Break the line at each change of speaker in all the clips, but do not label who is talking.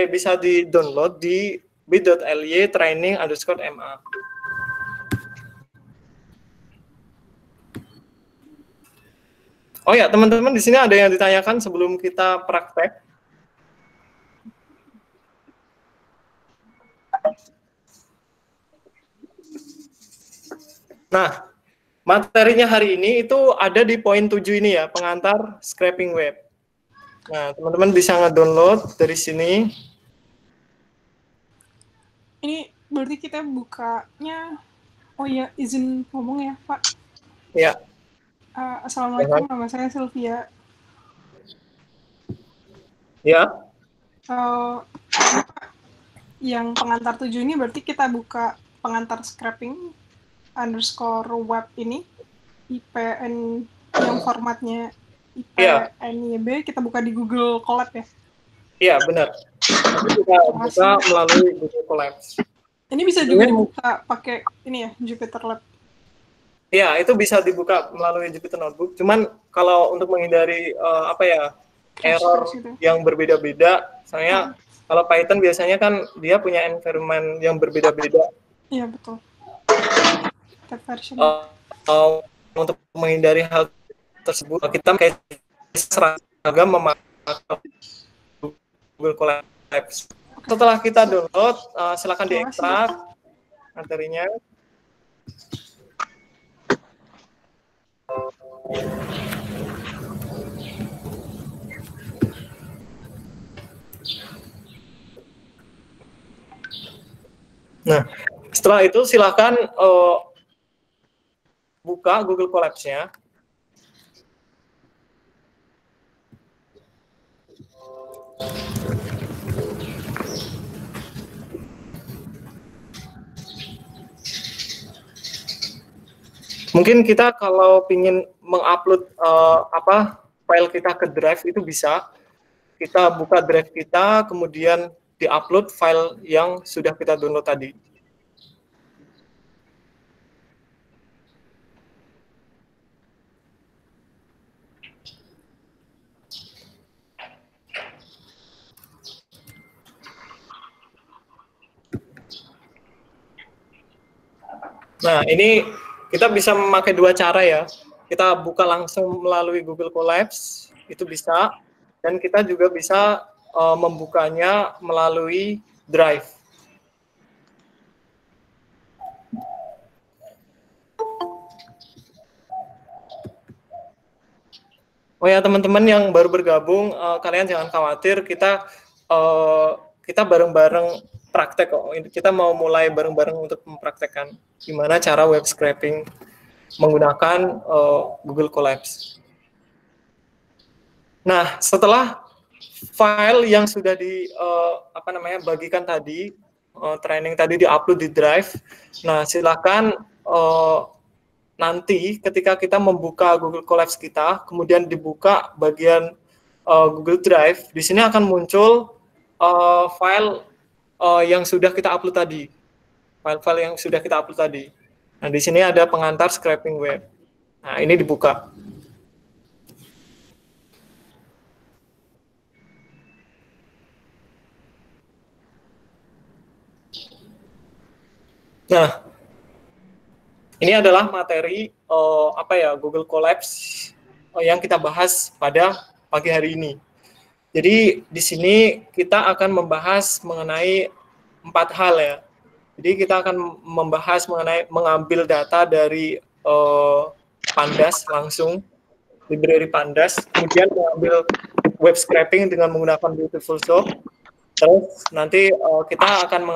bisa di-download di bit.ly training_ma. Oh ya, teman-teman, di sini ada yang ditanyakan sebelum kita praktek. Nah, materinya hari ini itu ada di poin 7 ini ya, pengantar scraping web. Nah, teman-teman bisa nge-download dari sini.
Ini berarti kita bukanya, oh iya, izin ngomong ya, Pak.
Ya.
Assalamualaikum, nama saya Sylvia.
Ya.
Yang pengantar 7 ini berarti kita buka pengantar scraping _web ini, IPN yang formatnya IPNYB, kita buka di Google Colab ya?
Iya, benar. Kita buka melalui Google Colabs.
Ini bisa juga dibuka pakai ini ya, Jupyter Lab?
Iya, itu bisa dibuka melalui Jupyter Notebook. Cuman kalau untuk menghindari error yang berbeda-beda, saya kalau Python biasanya kan dia punya environment yang berbeda-beda.
Iya, betul.
Untuk menghindari hal tersebut, kita kayak seragam memakai Google Colabs. Setelah kita download, silakan diekstrak materinya. Nah, setelah itu silakan buka Google Colabs-nya. Mungkin kita kalau ingin mengupload file kita ke drive itu bisa. Kita buka drive kita, kemudian diupload file yang sudah kita download tadi. Nah, ini kita bisa memakai dua cara ya. Kita buka langsung melalui Google Colabs, itu bisa. Dan kita juga bisa membukanya melalui Drive. Oh ya, teman-teman yang baru bergabung, kalian jangan khawatir, kita bareng-bareng praktek kok. Kita mau mulai bareng-bareng untuk mempraktekkan gimana cara web scraping menggunakan Google Colabs. Nah, setelah file yang sudah bagikan tadi, training tadi diupload di Drive. Nah, silakan nanti ketika kita membuka Google Colabs kita, kemudian dibuka bagian Google Drive, di sini akan muncul file yang sudah kita upload tadi. File-file yang sudah kita upload tadi. Nah, di sini ada pengantar scraping web. Nah, ini dibuka. Nah, ini adalah materi Google Colabs yang kita bahas pada pagi hari ini. Jadi di sini kita akan membahas mengenai 4 hal ya. Jadi kita akan membahas mengenai mengambil data dari Pandas langsung, library Pandas, kemudian mengambil web scraping dengan menggunakan Beautiful Soup. Terus nanti kita akan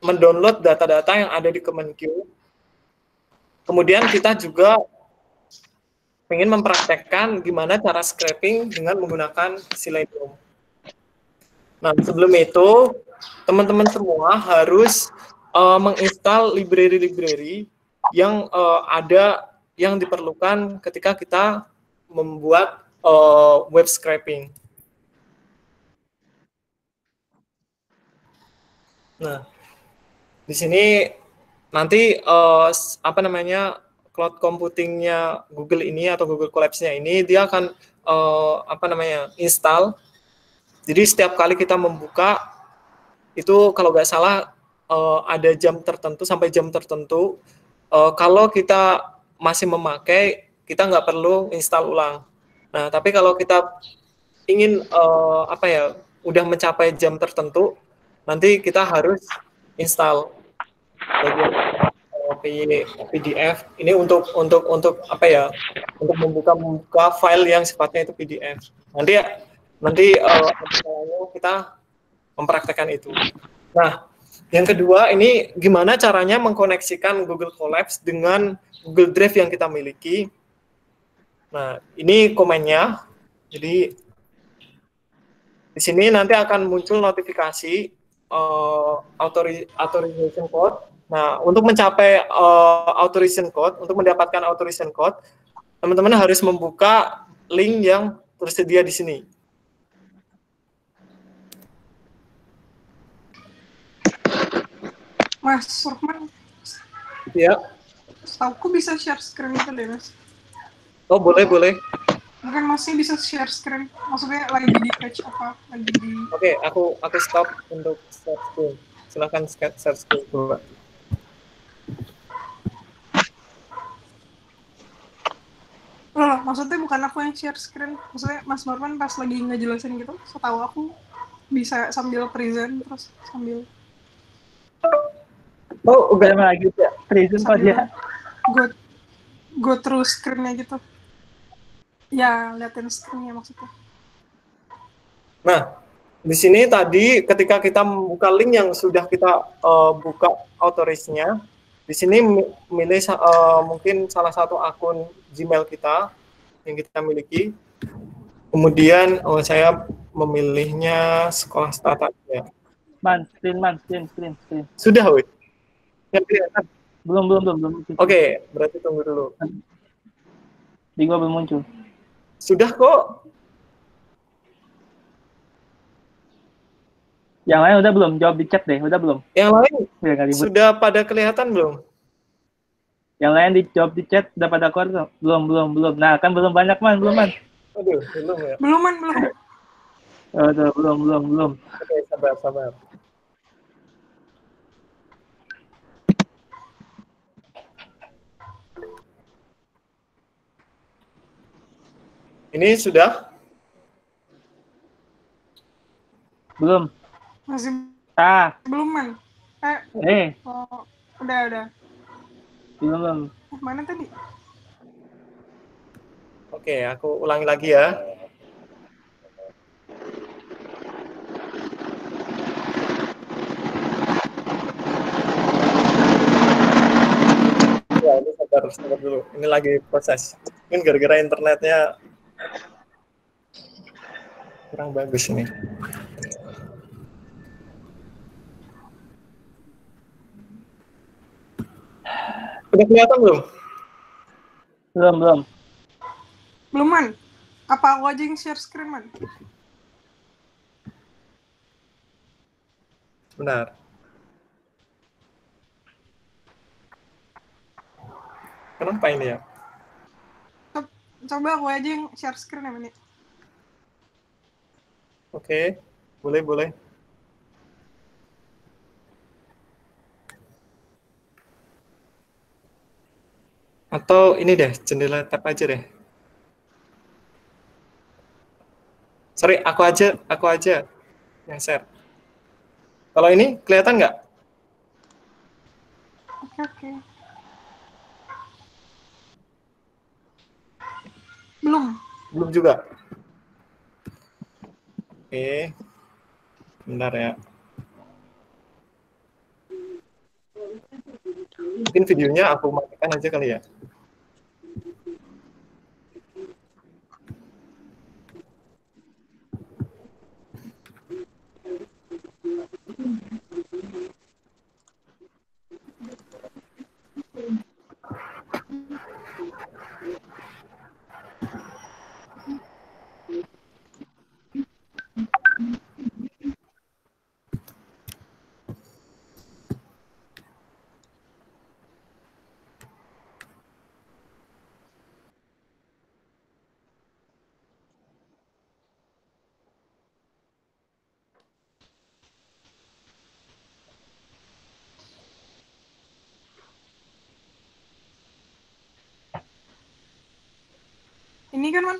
mendownload data-data yang ada di Kemenq. Kemudian kita juga ingin mempraktekkan gimana cara scraping dengan menggunakan Selenium. Nah, sebelum itu, teman-teman semua harus menginstal library-library yang yang diperlukan ketika kita membuat web scraping. Nah, di sini nanti cloud computingnya Google ini atau Google Colabs-nya ini dia akan install Jadi setiap kali kita membuka, itu kalau nggak salah ada jam tertentu sampai jam tertentu. Kalau kita masih memakai, kita nggak perlu install ulang. Nah, tapi kalau kita ingin udah mencapai jam tertentu, nanti kita harus install bagian PDF ini untuk membuka file yang sifatnya itu PDF. Nanti kita mempraktekkan itu. Nah, yang kedua ini gimana caranya mengkoneksikan Google Colapse dengan Google Drive yang kita miliki. Nah, ini komennya. Jadi di sini nanti akan muncul notifikasi authorization code. Nah, untuk mencapai authorization code, untuk mendapatkan authorization code, teman-teman harus membuka link yang tersedia di sini.
Mas Surman.
Ya.
Aku bisa share screen itu deh, Mas.
Oh, boleh.
Mungkin masih bisa share screen. Maksudnya lagi di page apa? Lagi di...
Oke, aku stop untuk share screen. Silakan share screen dulu.
Loh, maksudnya bukan aku yang share screen. Maksudnya Mas Norman pas lagi ngejelasin gitu, setahu aku bisa sambil present terus sambil...
Oh, udah lagi ya. Present kok dia.
Go through screen-nya gitu. Ya, liatin screen-nya maksudnya.
Nah, di sini tadi ketika kita membuka link yang sudah kita buka authorize-nya, di sini milih mungkin salah satu akun Gmail kita yang kita miliki. Kemudian saya memilihnya sekolah startup ya.
Screen.
Sudah, woi. Kelihatan.
Belum.
Oke, berarti tunggu dulu.
Di gua belum muncul.
Sudah kok.
Yang lain udah belum? Jawab di chat deh, udah belum?
Yang lain sudah pada kelihatan belum?
Yang lain dijawab di chat, udah pada keluar belum. Nah, kan belum banyak, Man. Belum, Man.
Aduh, belum ya?
Belum.
Aduh, belum.
Oke, sabar. Ini sudah?
Belum.
Masih belum, Man. Oh, udah.
Belum.
Mana tadi?
Oke, aku ulangi lagi ya. Ya, ini sabar dulu. Ini lagi proses. Mungkin gara-gara internetnya kurang bagus ini. Udah kelihatan belum?
Belum.
Belum, Man. Apa aku aja yang share screen, Man?
Benar. Kenapa ini ya?
Coba aku aja yang share screen ya, Man.
Oke, boleh. Atau ini deh, jendela tab aja deh. Sorry, aku aja yang share. Kalau ini kelihatan nggak?
Oke. Belum
juga. Oke. Bentar ya. Mungkin videonya aku matikan aja kali ya.
ini kan, Man?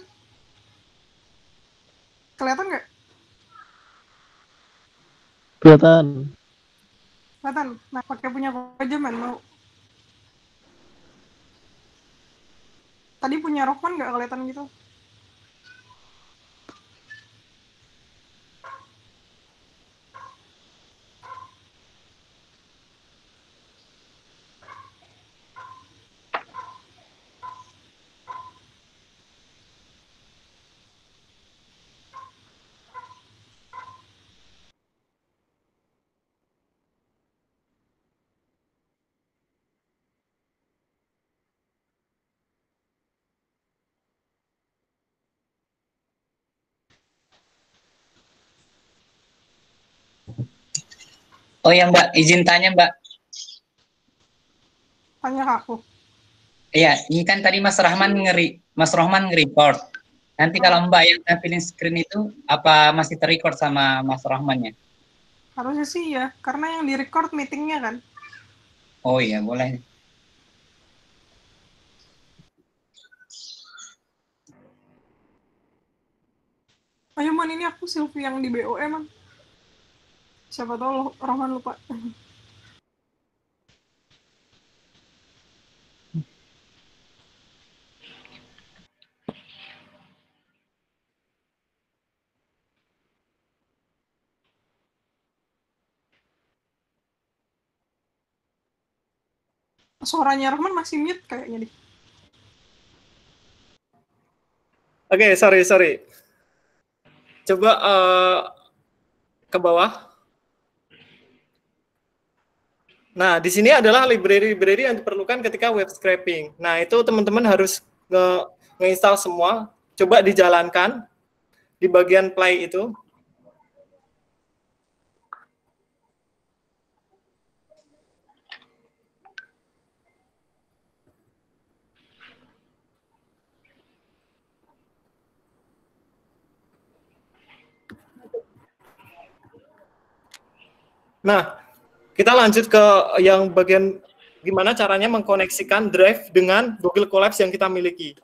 Kelihatan nggak?
Kelihatan.
Kelihatan. Nah, pakai punya aku aja, Man. Mau. Tadi punya Rohman nggak kelihatan gitu?
Oh ya Mbak, izin tanya Mbak.
Tanya ke aku.
Iya, ini kan tadi Mas Rohman nge-record. Nanti kalau Mbak yang tampilin screen itu, apa masih ter-record sama Mas Rohmannya?
Harusnya sih ya, karena yang di-record meetingnya kan.
Oh iya, boleh.
Ayo, Man, ini aku Sylvie yang di BO emang. Siapa tahu Rohman lupa. Suaranya Rohman masih mute kayaknya deh.
Oke, sorry. Coba ke bawah. Nah, di sini adalah library yang diperlukan ketika web scraping. Nah, itu teman-teman harus nge-install semua. Coba dijalankan di bagian play itu. Nah, kita lanjut ke yang bagian gimana caranya mengkoneksikan Drive dengan Google Colabs yang kita miliki.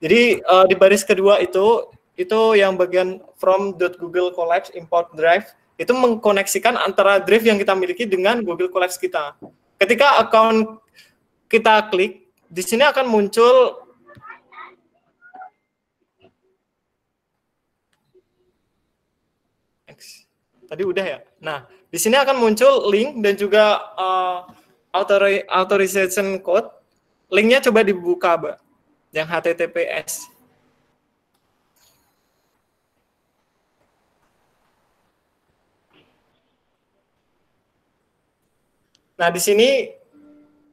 Jadi di baris kedua itu yang bagian from.google Colabs import Drive itu mengkoneksikan antara Drive yang kita miliki dengan Google Colabs kita. Ketika account kita klik, di sini akan muncul tadi udah ya. Nah, di sini akan muncul link dan juga authorization code. Linknya coba dibuka, Mbak, yang HTTPS. Nah, di sini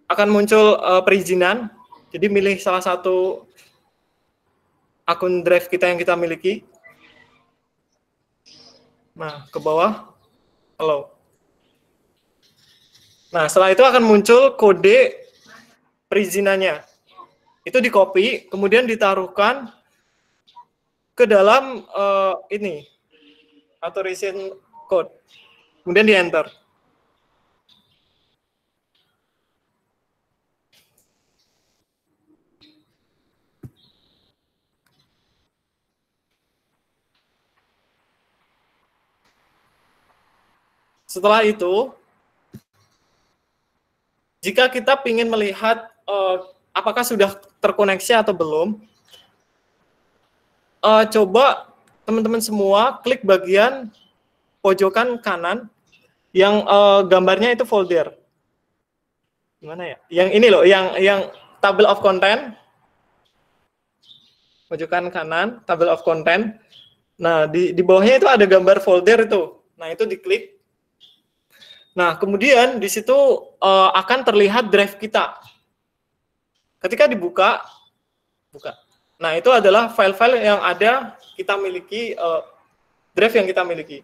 akan muncul perizinan. Jadi milih salah satu akun Drive kita yang kita miliki. Nah, ke bawah, hello. Nah, setelah itu akan muncul kode perizinannya. Itu di-copy, kemudian ditaruhkan ke dalam ini, authorization code. Kemudian di-enter. Setelah itu, jika kita ingin melihat apakah sudah terkoneksi atau belum, coba teman-teman semua klik bagian pojokan kanan yang gambarnya itu folder. Gimana ya? Yang ini loh, yang table of content. Pojokan kanan, table of content. Nah, di bawahnya itu ada gambar folder itu. Nah, itu diklik. Nah, kemudian di situ akan terlihat drive kita. Ketika dibuka, nah itu adalah file-file yang ada kita miliki, drive yang kita miliki.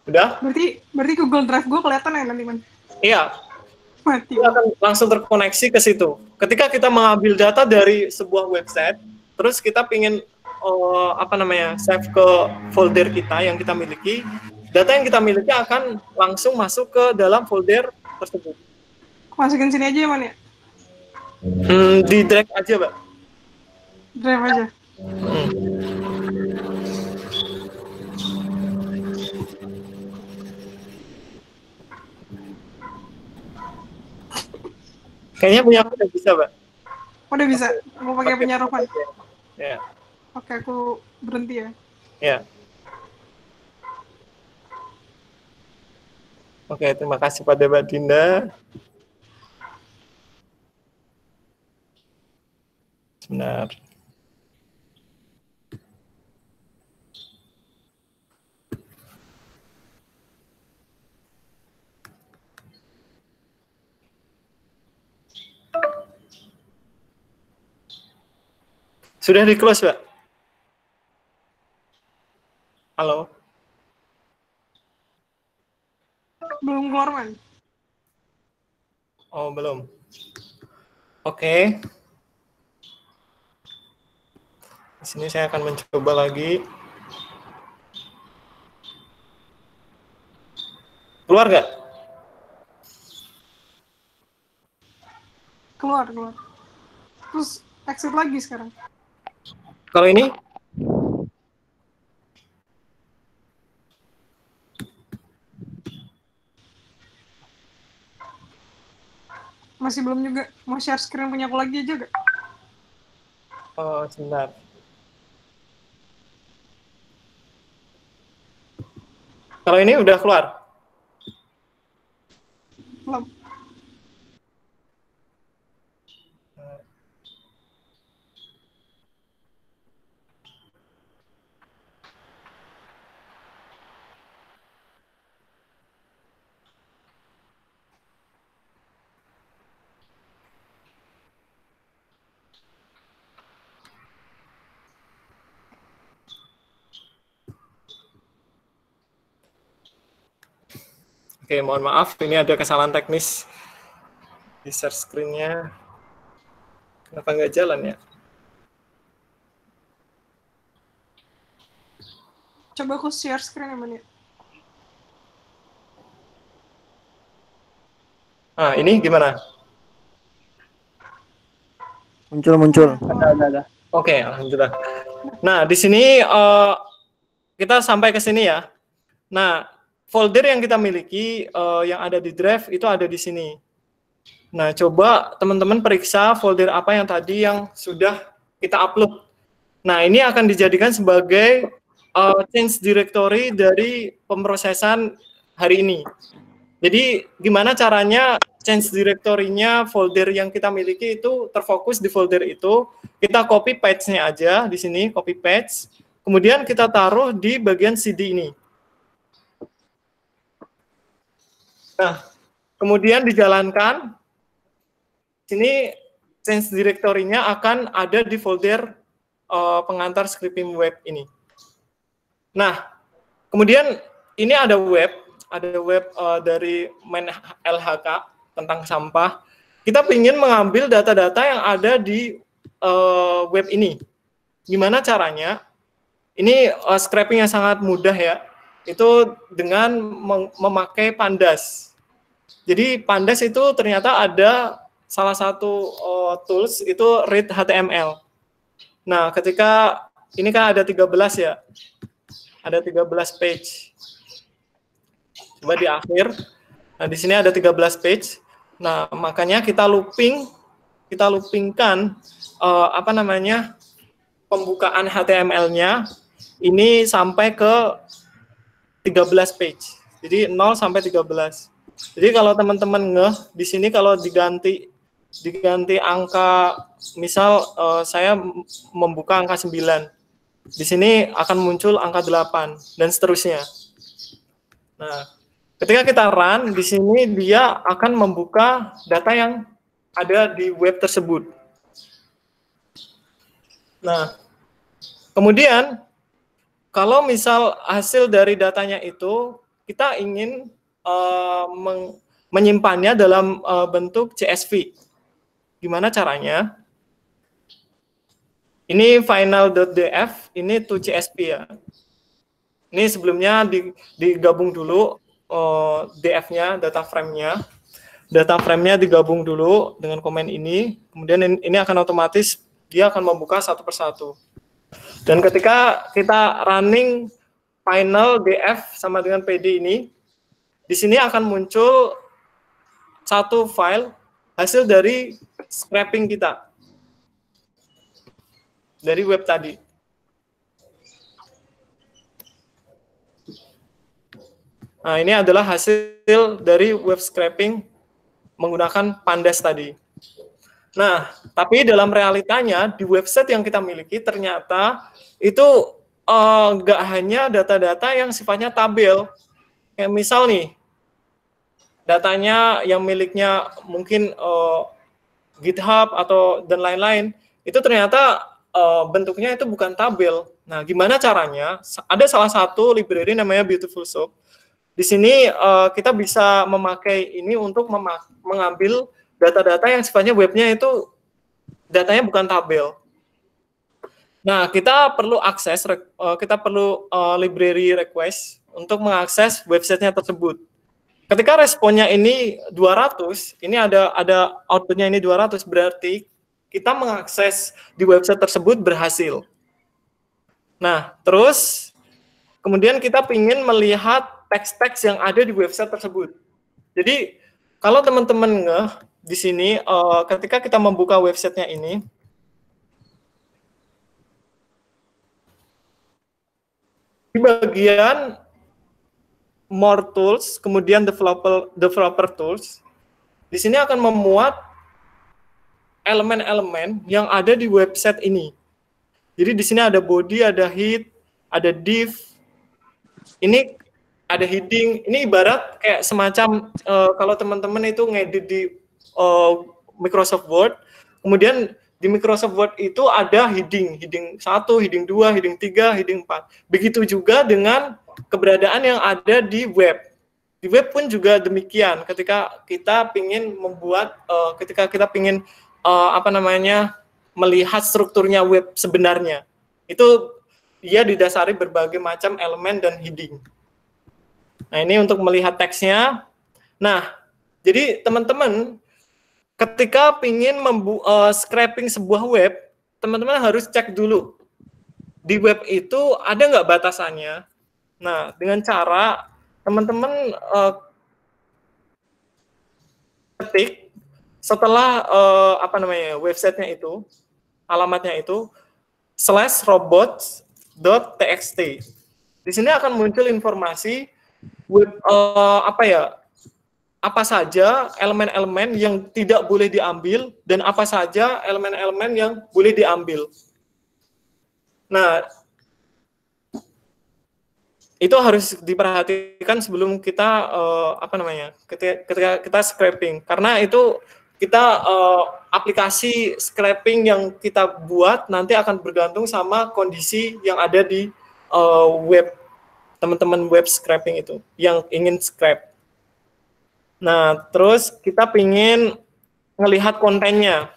Udah?
Berarti Google Drive gue kelihatan ya nanti, Man?
Iya.
Mati.
Itu akan langsung terkoneksi ke situ. Ketika kita mengambil data dari sebuah website, terus kita ingin save ke folder kita yang kita miliki, data yang kita miliki akan langsung masuk ke dalam folder tersebut.
Masukin sini aja ya, Man ya?
Di drag aja, Mbak.
Drive aja.
Kayaknya punya aku udah bisa, Mbak.
Udah bisa. Mau pakai punya Rohman.
Ya.
Oke, aku berhenti ya.
Ya. Oke, terima kasih pada Mbak Dinda. Sebentar. Sudah di close, Mbak? Halo?
Belum keluar, Man.
Oh, belum. Oke. Di sini saya akan mencoba lagi. Keluar nggak?
Keluar. Terus exit lagi sekarang.
Kalau ini?
Masih belum juga. Mau share screen punya aku lagi aja gak?
Oh, sebentar. Kalau ini udah keluar?
Belum.
Oke, mohon maaf, ini ada kesalahan teknis di share screen-nya. Kenapa nggak jalan ya?
Coba aku share screen ya, Man.
Ah, ini gimana?
Muncul.
Ada.
Oke, alhamdulillah. Nah, di sini kita sampai ke sini ya. Nah, folder yang kita miliki yang ada di drive itu ada di sini. Nah, coba teman-teman periksa folder apa yang tadi yang sudah kita upload. Nah, ini akan dijadikan sebagai change directory dari pemrosesan hari ini. Jadi, gimana caranya change directory-nya folder yang kita miliki itu terfokus di folder itu. Kita copy patch-nya aja di sini, copy patch. Kemudian kita taruh di bagian CD ini. Nah, kemudian dijalankan. Sini change directory-nya akan ada di folder pengantar scripting web ini. Nah, kemudian ini ada web dari main LHK tentang sampah. Kita ingin mengambil data-data yang ada di web ini. Gimana caranya? Ini scraping yang sangat mudah ya. Itu dengan memakai Pandas. Jadi Pandas itu ternyata ada salah satu tools itu read HTML. Nah, ketika ini kan ada 13 ya. Ada 13 page. Coba di akhir. Nah, di sini ada 13 page. Nah, makanya kita loopingkan pembukaan HTML-nya ini sampai ke 13 page. Jadi 0 sampai 13. Jadi kalau teman-teman di sini kalau diganti angka, misal saya membuka angka 9. Di sini akan muncul angka 8 dan seterusnya. Nah, ketika kita run di sini dia akan membuka data yang ada di web tersebut. Nah, kemudian kalau misal hasil dari datanya itu kita ingin menyimpannya dalam bentuk CSV. Gimana caranya? Ini final.df, ini to CSV ya. Ini sebelumnya digabung dulu DF-nya, data frame-nya. data frame-nya digabung dulu dengan komen ini, kemudian ini akan otomatis dia akan membuka satu persatu. Dan ketika kita running final df sama dengan pd ini, di sini akan muncul satu file hasil dari scraping kita dari web tadi. Nah, ini adalah hasil dari web scraping menggunakan Pandas tadi. Nah, tapi dalam realitanya di website yang kita miliki ternyata itu nggak hanya data-data yang sifatnya tabel. Kayak misal nih, datanya yang miliknya mungkin GitHub atau dan lain-lain, itu ternyata bentuknya itu bukan tabel. Nah, gimana caranya? Ada salah satu library namanya Beautiful Soup. Di sini kita bisa memakai ini untuk mengambil data-data yang sifatnya webnya itu datanya bukan tabel. Nah, kita perlu akses, kita perlu library request untuk mengakses websitenya tersebut. Ketika responnya ini 200, ini ada outputnya ini 200, berarti kita mengakses di website tersebut berhasil. Nah, terus kemudian kita ingin melihat teks-teks yang ada di website tersebut. Jadi, kalau teman-teman di sini, ketika kita membuka websitenya ini, di bagian More Tools, kemudian Developer Tools, di sini akan memuat elemen-elemen yang ada di website ini. Jadi di sini ada body, ada head, ada div, ini ada heading. Ini ibarat kayak semacam kalau teman-teman itu ngedit di Microsoft Word, kemudian di Microsoft Word itu ada heading 1, heading 2, heading 3, heading 4. Begitu juga dengan keberadaan yang ada di web. Di web pun juga demikian. Ketika kita ingin membuat, ketika kita ingin melihat strukturnya web sebenarnya, itu dia didasari berbagai macam elemen dan heading. Nah, ini untuk melihat teksnya. Nah, jadi teman-teman ketika ingin scraping sebuah web, teman-teman harus cek dulu di web itu ada nggak batasannya. Nah, dengan cara teman-teman ketik setelah websitenya itu, alamatnya itu /robots.txt. Di sini akan muncul informasi web apa saja elemen-elemen yang tidak boleh diambil dan apa saja elemen-elemen yang boleh diambil. Nah, itu harus diperhatikan sebelum kita ketika kita scraping, karena itu kita aplikasi scraping yang kita buat nanti akan bergantung sama kondisi yang ada di web teman-teman web scraping itu yang ingin scrap. Nah, terus kita ingin melihat kontennya.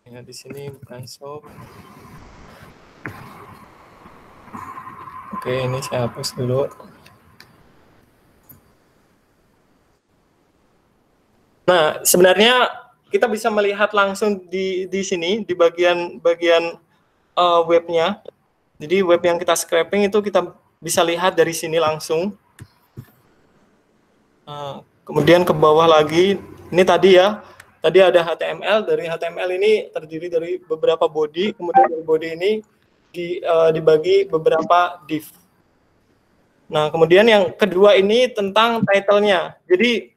Ya, di sini bukan shop. Oke, ini saya hapus dulu. Nah, sebenarnya kita bisa melihat langsung di sini di bagian webnya. Jadi web yang kita scraping itu kita bisa lihat dari sini langsung. Kemudian ke bawah lagi, ini tadi ya. Tadi ada HTML, dari HTML ini terdiri dari beberapa body, kemudian dari body ini dibagi beberapa div. Nah, kemudian yang kedua ini tentang title-nya. Jadi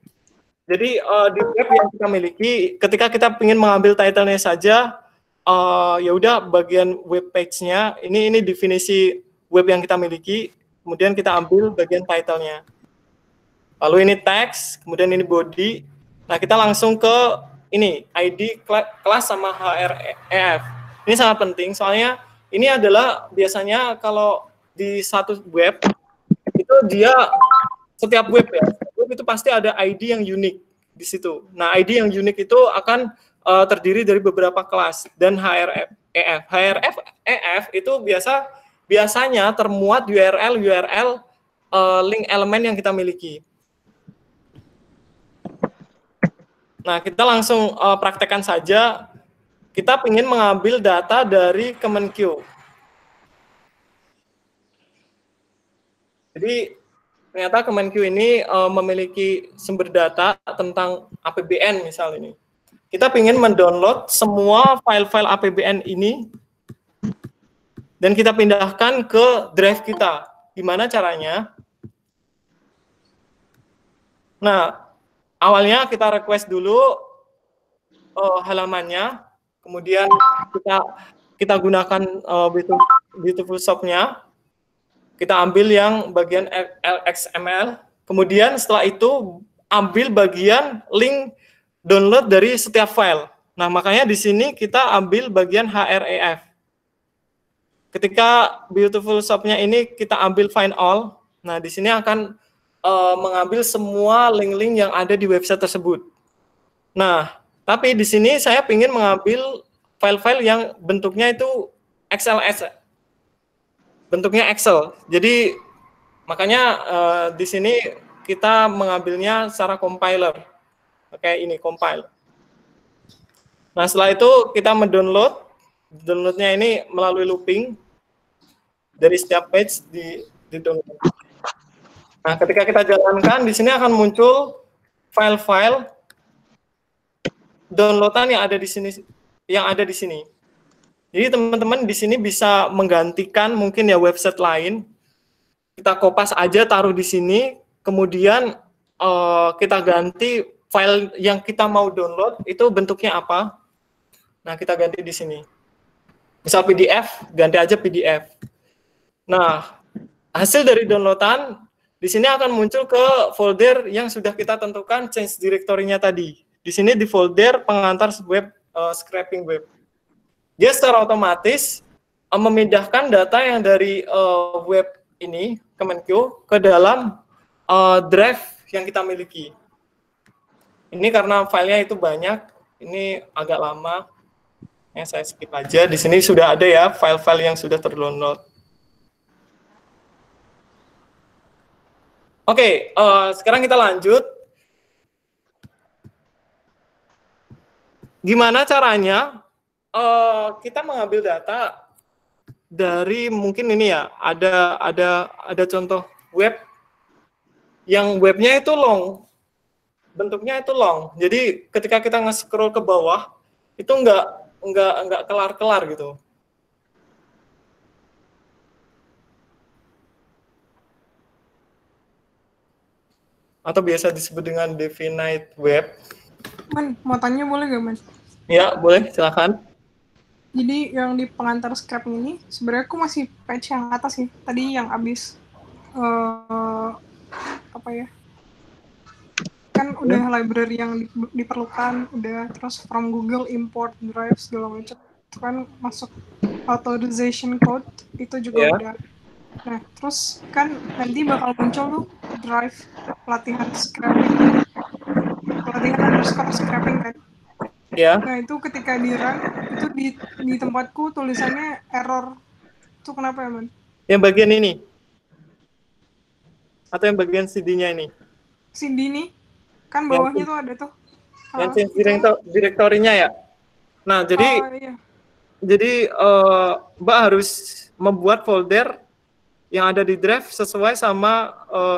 di web yang kita miliki, ketika kita ingin mengambil title-nya saja, ya udah bagian web page-nya, ini definisi web yang kita miliki, kemudian kita ambil bagian title-nya. Lalu ini text, kemudian ini body. Nah, kita langsung ke ini ID, kelas sama href. Ini sangat penting soalnya ini adalah biasanya kalau di satu web itu dia setiap web ya, web itu pasti ada ID yang unik di situ. Nah, ID yang unik itu akan terdiri dari beberapa kelas dan href. Href itu biasa biasanya termuat URL link elemen yang kita miliki. Nah, kita langsung praktekkan saja. Kita ingin mengambil data dari Kemenkeu. Jadi, ternyata Kemenkeu ini memiliki sumber data tentang APBN misal ini. Kita ingin mendownload semua file-file APBN ini dan kita pindahkan ke drive kita. Gimana caranya? Nah, awalnya kita request dulu halamannya, kemudian kita gunakan Beautiful Shop-nya, kita ambil yang bagian XML, kemudian setelah itu ambil bagian link download dari setiap file. Nah, makanya di sini kita ambil bagian href. Ketika Beautiful Shop-nya ini kita ambil find all, nah di sini akan mengambil semua link-link yang ada di website tersebut. Nah, tapi di sini saya ingin mengambil file-file yang bentuknya itu XLS, bentuknya Excel. Jadi makanya di sini kita mengambilnya secara compiler. Oke, ini compile. Nah, setelah itu kita mendownload. Downloadnya ini melalui looping dari setiap page di download. Nah, ketika kita jalankan, di sini akan muncul file-file downloadan yang ada di sini. Jadi teman-teman di sini bisa menggantikan mungkin ya website lain. Kita kopas aja, taruh di sini, kemudian kita ganti file yang kita mau download itu bentuknya apa. Nah, kita ganti di sini. Misal PDF, ganti aja PDF. Nah, hasil dari downloadan di sini akan muncul ke folder yang sudah kita tentukan change directory-nya tadi. Di sini di folder pengantar web, scraping web. Dia secara otomatis memindahkan data yang dari web ini, Kemenkeu, ke dalam drive yang kita miliki. Ini karena filenya itu banyak, ini agak lama. Ya, saya skip aja. Di sini sudah ada ya file-file yang sudah terdownload. Oke, sekarang kita lanjut. Gimana caranya kita mengambil data dari mungkin ini ya, ada contoh web yang webnya itu long, bentuknya itu long. Jadi ketika kita nge-scroll ke bawah itu nggak kelar-kelar gitu. Atau biasa disebut dengan definite web.
Man, mau tanya boleh gak, Man?
Ya, boleh, silakan.
Jadi yang di pengantar scraping ini, sebenarnya aku masih patch yang atas sih. Tadi yang abis, apa ya, kan udah library yang diperlukan, udah terus from Google import drive segala macam. Itu kan masuk authorization code, itu juga udah. Nah, terus kan nanti bakal muncul tuh drive pelatihan scraping. Pelatihan underscore scraping kan.
Ya.
Nah, itu ketika di-run, itu di tempatku tulisannya error. Itu kenapa ya, Man?
Yang bagian ini? Atau yang bagian CD-nya ini?
CD nih, kan bawahnya tuh ada tuh.
Yang change directory-nya ya? Nah, jadi
iya.
Jadi Mbak harus membuat folder yang ada di drive sesuai sama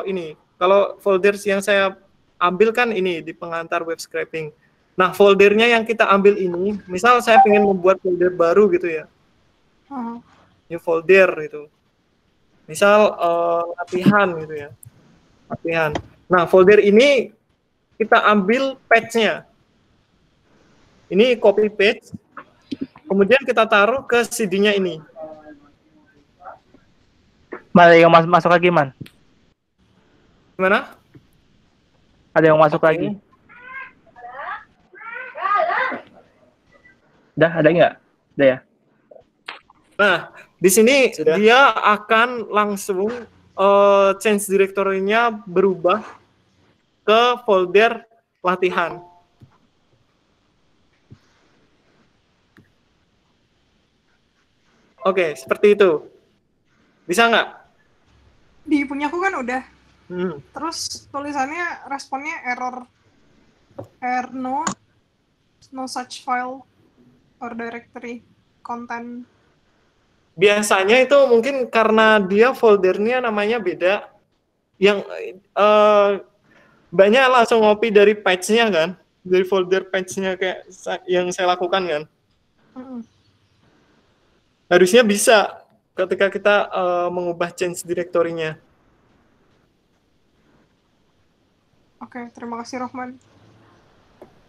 ini. Kalau folder yang saya ambil kan ini di pengantar web scraping. Nah, foldernya yang kita ambil ini, misal saya ingin membuat folder baru gitu ya. New folder itu. Misal latihan gitu ya. Latihan. Nah, folder ini kita ambil page-nya. Ini copy page. Kemudian kita taruh ke CD-nya ini.
Ada yang masuk lagi, Man?
Gimana?
Ada yang masuk lagi? Udah, ada nggak? Udah ya?
Nah, di sini dia akan langsung change directory-nya berubah ke folder latihan. Oke, seperti itu. Bisa nggak?
Di punya aku kan udah.
Hmm.
Terus tulisannya responnya error no such file or directory content.
Biasanya itu mungkin karena dia foldernya namanya beda. Yang banyak langsung ngopi dari patch-nya kan, dari folder patch-nya kayak yang saya lakukan kan. Harusnya bisa ketika kita mengubah change directory-nya.
Oke, terima kasih Rohman.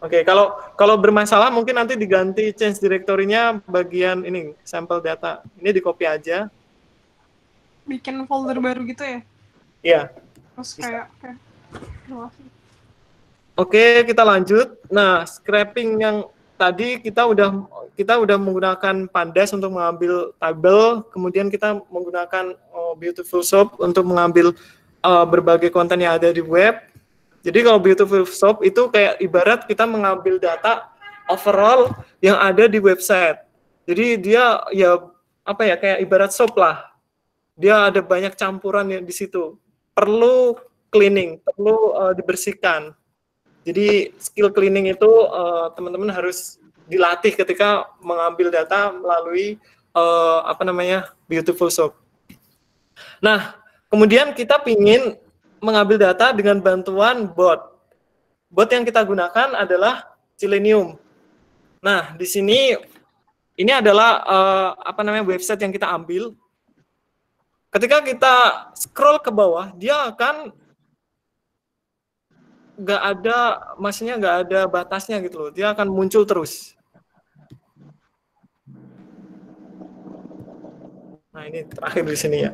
Oke, kalau bermasalah mungkin nanti diganti change directory-nya bagian ini sampel data. Ini di copy aja.
Bikin folder baru gitu ya?
Iya.
Terus kayak terima kasih.
Oke, kita lanjut. Nah, scraping yang tadi kita udah menggunakan Pandas untuk mengambil tabel, kemudian kita menggunakan Beautiful Soup untuk mengambil berbagai konten yang ada di web. Jadi kalau Beautiful Soup itu kayak ibarat kita mengambil data overall yang ada di website. Jadi dia ya apa ya kayak ibarat soup lah. Dia ada banyak campuran yang di situ. Perlu cleaning, perlu dibersihkan. Jadi skill cleaning itu teman-teman harus dilatih ketika mengambil data melalui Beautiful Soup. Nah, kemudian kita ingin mengambil data dengan bantuan bot. Bot yang kita gunakan adalah Selenium. Nah, di sini ini adalah website yang kita ambil. Ketika kita scroll ke bawah, dia akan nggak ada batasnya gitu loh. Dia akan muncul terus. Nah, ini terakhir di sini ya.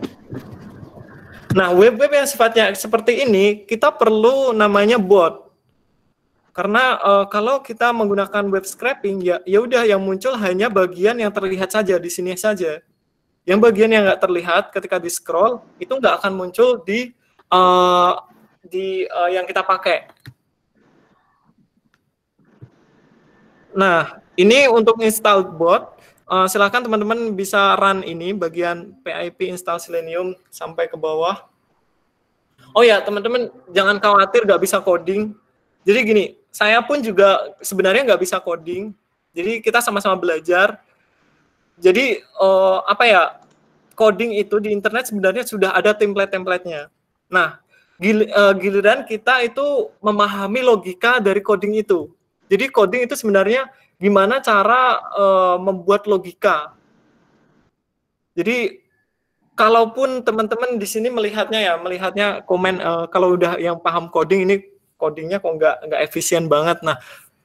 Nah, web-web yang sifatnya seperti ini, kita perlu namanya bot. Karena kalau kita menggunakan web scraping, ya udah yang muncul hanya bagian yang terlihat saja, di sini saja. Yang bagian yang nggak terlihat ketika di-scroll, itu nggak akan muncul di yang kita pakai. Nah, ini untuk install bot. Silakan teman-teman bisa run ini bagian pip install Selenium sampai ke bawah. Oh ya, teman-teman jangan khawatir nggak bisa coding. Jadi gini, saya pun juga sebenarnya nggak bisa coding. Jadi kita sama-sama belajar. Jadi coding itu di internet sebenarnya sudah ada template-templatenya. Nah, giliran kita itu memahami logika dari coding itu. Jadi coding itu sebenarnya gimana cara membuat logika. Jadi kalaupun teman-teman di sini melihatnya komen kalau udah yang paham coding ini codingnya kok nggak efisien banget. Nah,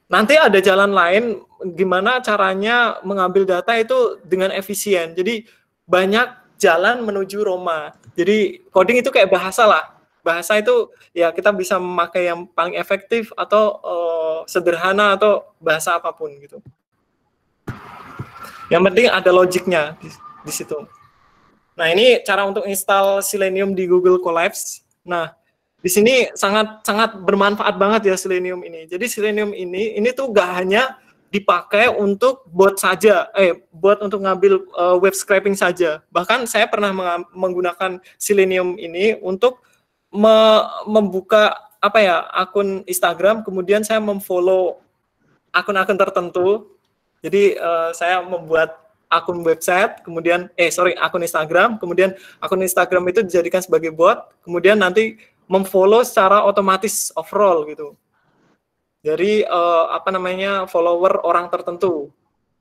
nanti ada jalan lain gimana caranya mengambil data itu dengan efisien. Jadi banyak jalan menuju Roma. Jadi coding itu kayak bahasa lah. Bahasa itu ya kita bisa memakai yang paling efektif atau sederhana atau bahasa apapun gitu. Yang penting ada logiknya di situ. Nah, ini cara untuk install Selenium di Google Colabs. Nah, di sini sangat bermanfaat banget ya Selenium ini. Jadi Selenium ini tuh gak hanya dipakai untuk bot saja, bot untuk ngambil web scraping saja. Bahkan saya pernah menggunakan Selenium ini untuk membuka akun Instagram, kemudian saya memfollow akun-akun tertentu. Jadi saya membuat akun website, kemudian akun Instagram, kemudian akun Instagram itu dijadikan sebagai bot, kemudian nanti memfollow secara otomatis overall gitu. Dari follower orang tertentu.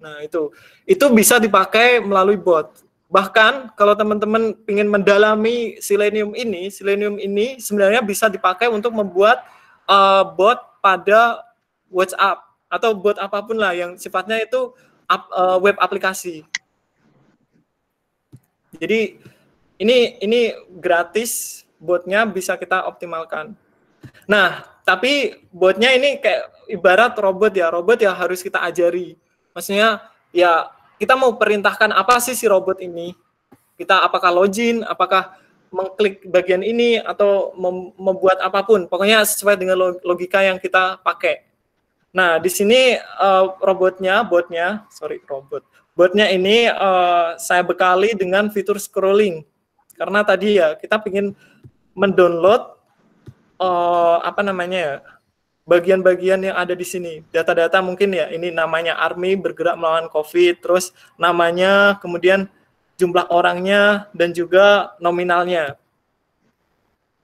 Nah, itu bisa dipakai melalui bot. Bahkan kalau teman-teman ingin mendalami Selenium ini sebenarnya bisa dipakai untuk membuat bot pada WhatsApp atau bot apapun lah yang sifatnya itu web aplikasi. Jadi ini gratis, botnya bisa kita optimalkan. Nah, tapi botnya ini kayak ibarat robot ya harus kita ajari. Maksudnya ya kita mau perintahkan apa sih si robot ini? Kita apakah login, apakah mengklik bagian ini atau membuat apapun. Pokoknya sesuai dengan logika yang kita pakai. Nah, di sini botnya ini saya bekali dengan fitur scrolling. Karena tadi ya kita ingin mendownload bagian-bagian yang ada di sini. Data-data mungkin ya, ini namanya ARMY bergerak melawan COVID, terus namanya, kemudian jumlah orangnya, dan juga nominalnya.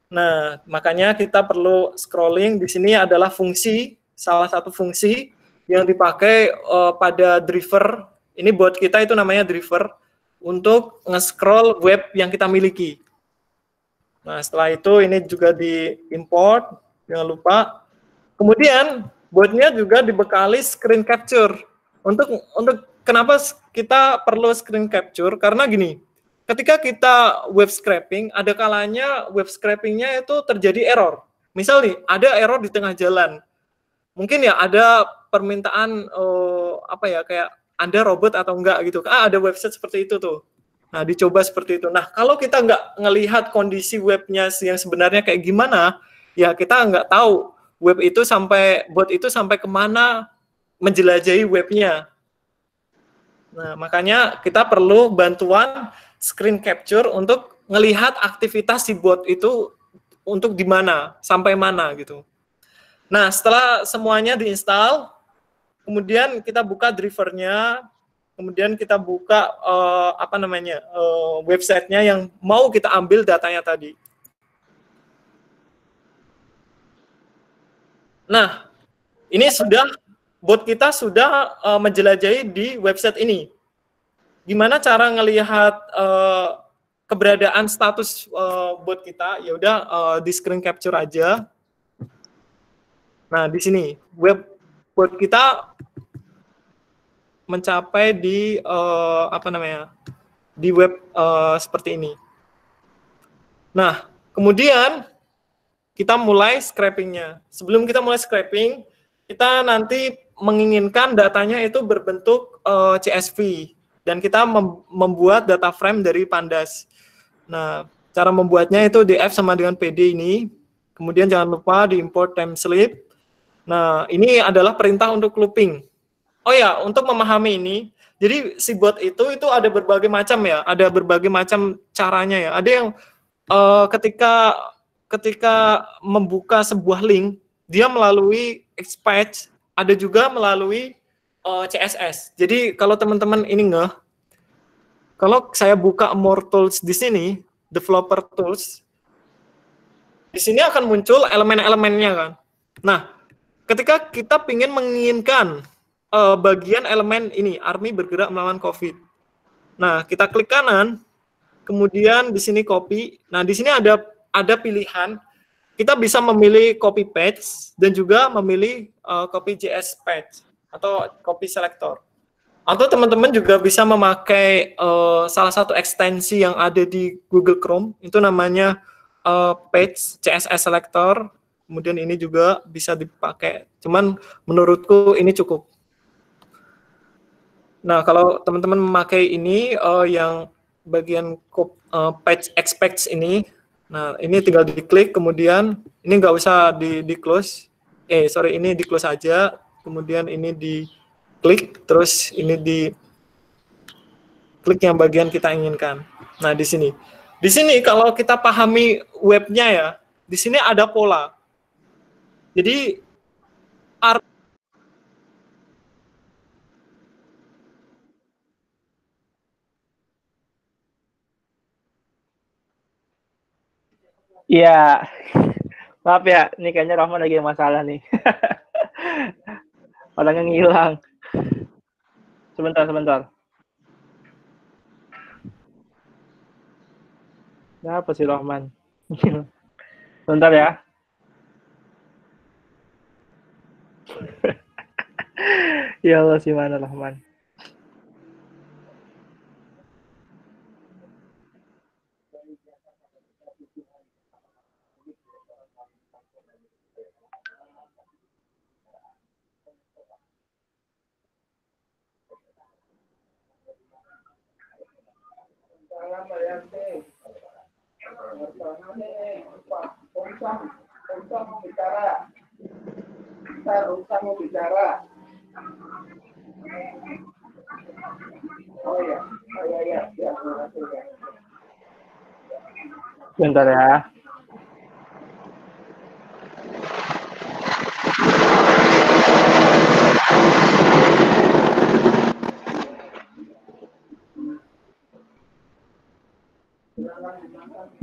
Nah, makanya kita perlu scrolling. Di sini adalah fungsi, salah satu fungsi yang dipakai pada driver. Ini buat kita itu namanya driver, untuk nge-scroll web yang kita miliki. Nah, setelah itu ini juga di-import, jangan lupa. Kemudian botnya juga dibekali screen capture. Untuk kenapa kita perlu screen capture? Karena gini, ketika kita web scraping, ada kalanya web scrapingnya itu terjadi error. Misal nih, ada error di tengah jalan. Mungkin ya ada permintaan kayak Anda robot atau enggak gitu. Ada website seperti itu tuh. Nah, dicoba seperti itu. Nah, kalau kita nggak ngelihat kondisi webnya yang sebenarnya kayak gimana, ya kita nggak tahu bot itu sampai kemana menjelajahi webnya. Nah, makanya kita perlu bantuan screen capture untuk ngelihat aktivitas si bot itu untuk di mana, sampai mana gitu. Nah, setelah semuanya diinstal, kemudian kita buka drivernya, kemudian kita buka websitenya yang mau kita ambil datanya tadi. Nah, ini bot kita sudah menjelajahi di website ini. Gimana cara ngelihat keberadaan status bot kita? Ya udah di screen capture aja. Nah, di sini bot kita mencapai di di web seperti ini. Nah, kemudian kita mulai scrapingnya. Sebelum kita mulai scraping, kita nanti menginginkan datanya itu berbentuk CSV, dan kita membuat data frame dari Pandas. Nah, cara membuatnya itu df sama dengan pd ini. Kemudian jangan lupa diimport timestamp. Nah, ini adalah perintah untuk looping. Oh ya, untuk memahami ini, jadi si bot itu ada berbagai macam ya, ada berbagai macam caranya ya. Ada yang ketika membuka sebuah link, dia melalui Xpatch, ada juga melalui CSS. Jadi kalau teman-teman ini kalau saya buka more tools di sini, developer tools, di sini akan muncul elemen-elemennya kan. Nah, ketika kita menginginkan bagian elemen ini, ARMY bergerak melawan COVID. Nah, kita klik kanan, kemudian di sini copy. Nah, di sini ada pilihan, kita bisa memilih copy paste dan juga memilih copy JS paste atau copy selector. Atau teman-teman juga bisa memakai salah satu ekstensi yang ada di Google Chrome, itu namanya page CSS selector. Kemudian ini juga bisa dipakai. Cuman menurutku ini cukup. Nah, kalau teman-teman memakai ini yang bagian page expect ini, nah ini tinggal diklik, kemudian ini nggak usah di close, ini di close aja, kemudian ini diklik, terus ini di klik yang bagian kita inginkan. Nah, di sini kalau kita pahami webnya ya, di sini ada pola. Jadi
Iya, maaf ya, ini kayaknya Rahman lagi masalah nih. Orangnya ngilang. Sebentar. Kenapa sih Rahman? Sebentar ya. Ya Allah, si mana Rahman?
Mau bicara. Oh ya, terima kasih ya.
Bentar ya.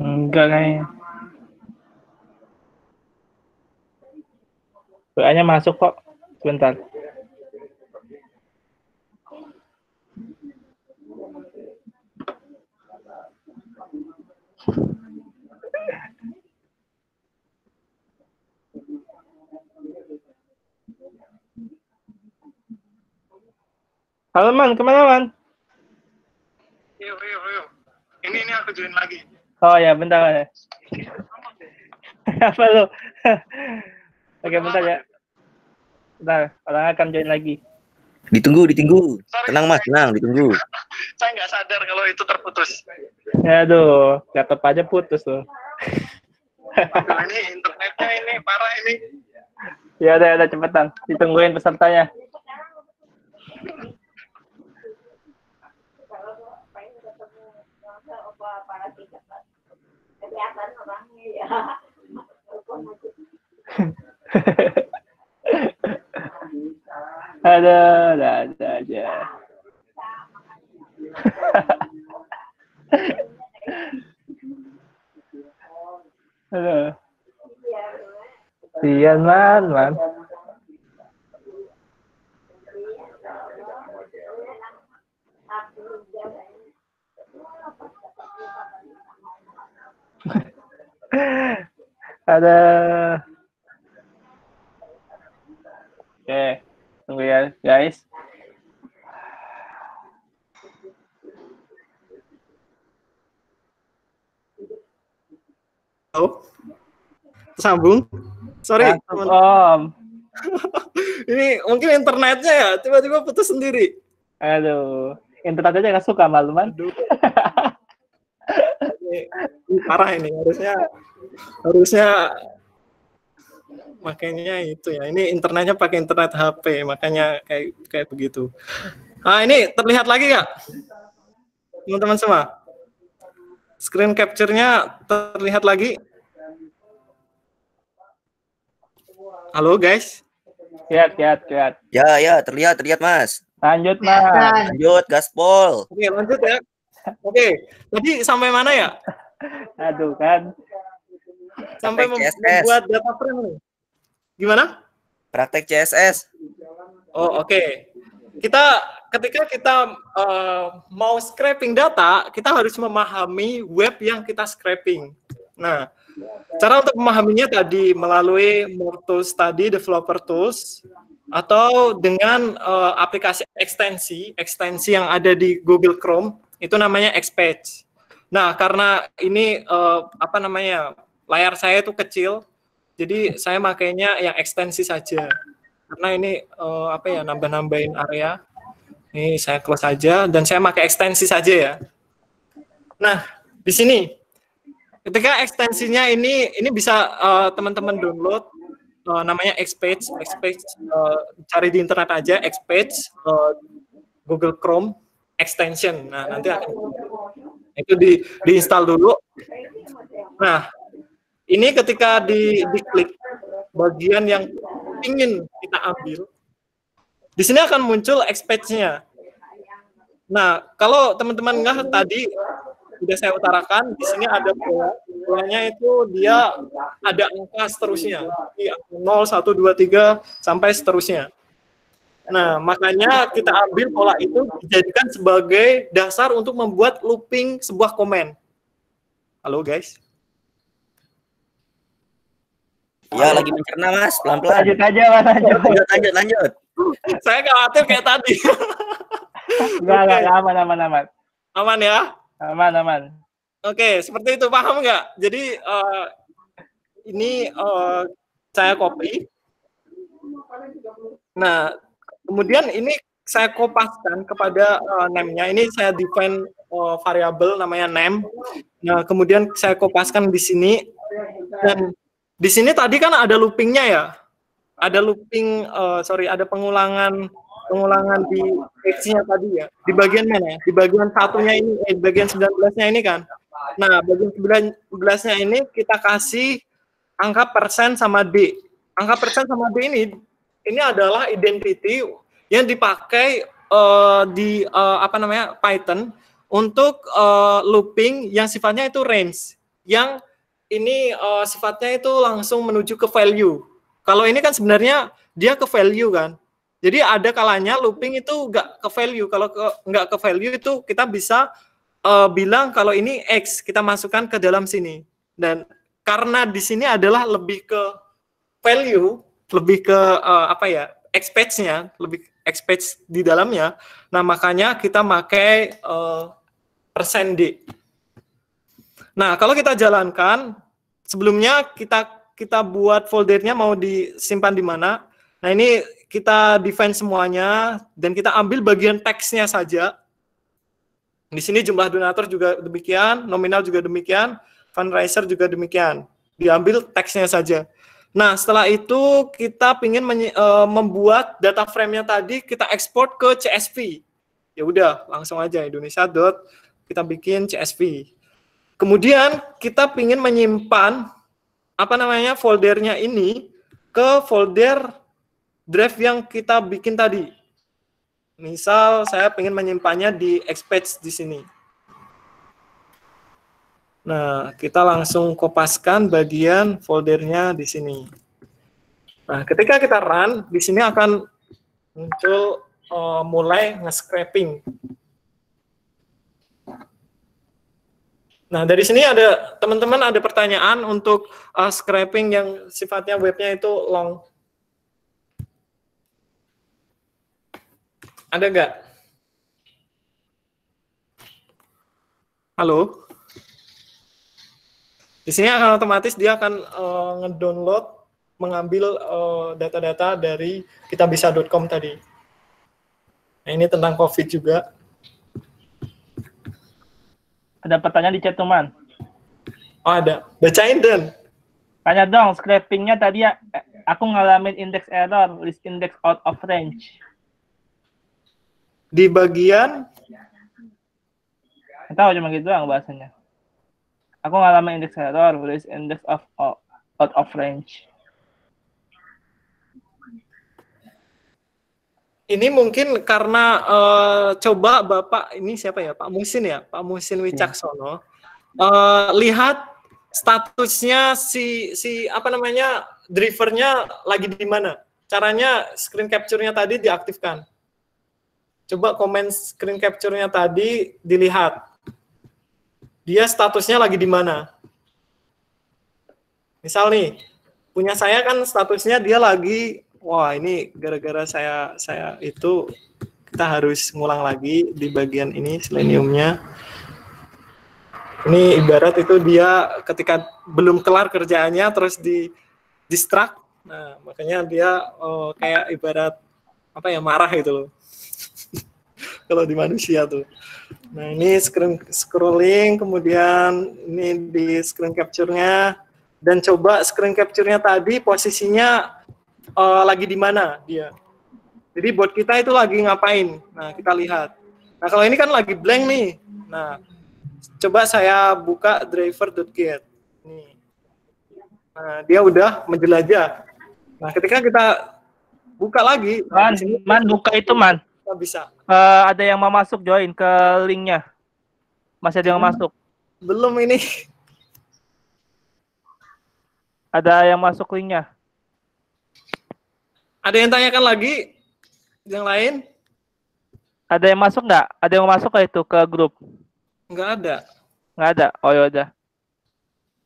Enggak kayaknya. WA-nya masuk kok. Sebentar. Halo Man, kemana Man?
Yuk. Ini aku join lagi.
Oh ya, bentar ya. Apa lu? Oke, bentar ya. Bentar, orang akan join lagi.
Ditunggu.
Sorry.
Tenang Mas, tenang, ditunggu.
Saya nggak sadar kalau itu terputus.
Aduh, tetep aja putus tuh.
Aduh, ini internetnya ini parah ini.
Ya udah cepetan. Ditungguin pesertanya. Ada aja. Aduh. Sian man. Ada. Oke, tunggu ya guys.
Halo? Sambung? Sorry,
Masuk, Om.
ini mungkin internetnya ya, tiba-tiba putus sendiri.
Aduh, internet aja nggak suka maluman.
Aduh. Ini parah ini, harusnya makanya itu ya. Ini internetnya pakai internet HP, makanya kayak begitu. Ah, ini terlihat lagi nggak, teman-teman semua? Screen capture-nya terlihat lagi? Halo guys.
Lihat.
Ya, terlihat Mas.
Lanjut Mas.
Lanjut, gaspol.
Oke, lanjut ya. Oke, tadi sampai mana ya?
Aduh kan.
Sampai
Praktek CSS.
membuat data frame nih. Gimana?
Praktek CSS.
Oh, oke. Ketika kita mau scraping data, kita harus memahami web yang kita scraping. Nah, cara untuk memahaminya tadi melalui More Tools tadi, Developer Tools, atau dengan aplikasi ekstensi yang ada di Google Chrome, itu namanya Xpage. Nah, karena ini layar saya itu kecil, jadi saya makainya yang ekstensi saja. Karena ini nambah-nambahin area. Ini saya close saja dan saya pakai ekstensi saja ya. Nah, di sini ketika ekstensinya ini bisa teman-teman download, namanya Xpage, cari di internet aja Xpage, Google Chrome extension. Nah, nanti akan itu diinstal dulu. Nah, ini ketika diklik bagian yang ingin kita ambil, di sini akan muncul Xpage-nya. Nah, kalau teman-teman nggak tadi sudah saya utarakan, di sini ada polanya itu dia ada angka seterusnya, 0, 1, 2, 3 sampai seterusnya. Nah, makanya kita ambil pola itu dijadikan sebagai dasar untuk membuat looping sebuah komen. Halo guys.
Ya, lagi mencerna Mas, pelan-pelan.
Lanjut aja Mas,
Lanjut.
Saya khawatir kayak tadi.
Enggak, aman.
Aman ya?
Aman.
Oke, seperti itu, paham nggak? Jadi ini saya copy. Nah, kemudian ini saya kopaskan kepada name-nya. Ini saya define variabel namanya name. Nah, kemudian saya kopaskan di sini. Dan di sini tadi kan ada loopingnya ya. Ada looping, ada pengulangan di page-nya tadi ya. Di bagian mana ya? Di bagian satunya ini, di bagian 19-nya ini kan. Nah, bagian 19-nya ini kita kasih angka persen sama D. Angka persen sama D ini adalah identity yang dipakai di Python untuk looping yang sifatnya itu range. Yang ini sifatnya itu langsung menuju ke value. Kalau ini kan sebenarnya dia ke value kan. Jadi ada kalanya looping itu nggak ke value. Kalau nggak ke value itu kita bisa bilang kalau ini X, kita masukkan ke dalam sini. Dan karena di sini adalah lebih ke value, lebih ke expect-nya, lebih expect di dalamnya. Nah, makanya kita pakai persen D. Nah, kalau kita jalankan, sebelumnya kita buat foldernya mau disimpan di mana. Nah, ini kita define semuanya, dan kita ambil bagian teksnya saja. Di sini jumlah donatur juga demikian, nominal juga demikian, fundraiser juga demikian. Diambil teksnya saja. Nah, setelah itu kita ingin membuat data frame-nya tadi, kita ekspor ke CSV. Ya udah, langsung aja Indonesia. Kita bikin CSV. Kemudian kita ingin menyimpan foldernya ini ke folder drive yang kita bikin tadi. Misal saya ingin menyimpannya di Expats di sini. Nah, kita langsung kopaskan bagian foldernya di sini. Nah, ketika kita run, di sini akan muncul mulai nge-scraping. Nah, dari sini ada teman-teman ada pertanyaan untuk scraping yang sifatnya webnya itu long. Ada nggak? Halo? Di sini akan otomatis dia akan ngedownload, mengambil data-data dari kitabisa.com tadi. Nah, ini tentang COVID juga.
Ada pertanyaan di chat, teman.
Oh, ada. Bacain, Dan.
Tanya dong, scraping-nya tadi ya, aku ngalamin index error, list index out of range.
Di bagian?
Nggak tahu, cuma gitu doang bahasanya. Aku ngalamin index error, list index out of range.
Ini mungkin karena coba Bapak, ini siapa ya? Pak Musin ya? Pak Musin Wicaksono. Lihat statusnya drivernya lagi di mana. Caranya screen capture-nya tadi diaktifkan. Coba komen screen capture-nya tadi dilihat. Dia statusnya lagi di mana. Misal nih, punya saya kan statusnya dia lagi, wah ini gara-gara saya itu kita harus ngulang lagi di bagian ini seleniumnya. Ini ibarat itu dia ketika belum kelar kerjaannya terus di distract. Nah, makanya dia kayak ibarat marah gitu loh. Kalau di manusia tuh. Nah, ini scrolling, kemudian ini di screen capture-nya, dan coba screen capture-nya tadi posisinya lagi di mana dia. Jadi bot kita itu lagi ngapain? Nah, kita lihat. Nah, kalau ini kan lagi blank nih. Nah, coba saya buka driver.get. Nih. Nah, dia udah menjelajah. Nah, ketika kita buka lagi,
Buka itu, Man.
Bisa.
Ada yang mau masuk join ke linknya. Masih ada yang masuk?
Belum ini.
Ada yang masuk linknya?
Ada yang tanyakan lagi? Yang lain?
Ada yang masuk nggak? Ada yang masuk ke itu ke grup?
Nggak ada.
Nggak ada. Oh ya udah.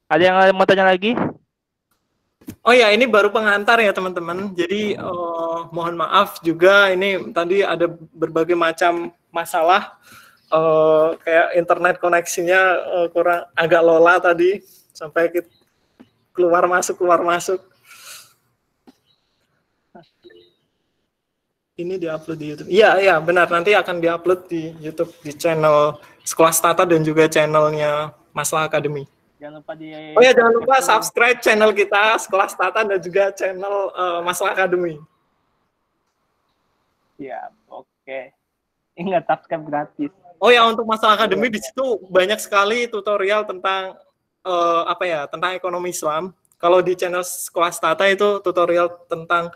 Ada yang mau tanya lagi?
Oh ya, ini baru pengantar ya teman-teman. Jadi mohon maaf juga ini tadi ada berbagai macam masalah kayak internet koneksinya kurang agak lola tadi sampai keluar masuk. Ini diupload di YouTube. Iya benar, nanti akan diupload di YouTube di channel Sekolah Tata dan juga channelnya Masalah Academy.
Jangan
lupa subscribe channel kita Sekolah Tata dan juga channel Masalah Academy.
Ya, oke. Ingat subscribe gratis.
Oh ya, untuk masalah akademi di situ banyak sekali tutorial tentang tentang ekonomi Islam. Kalau di channel Sekolah Stata itu tutorial tentang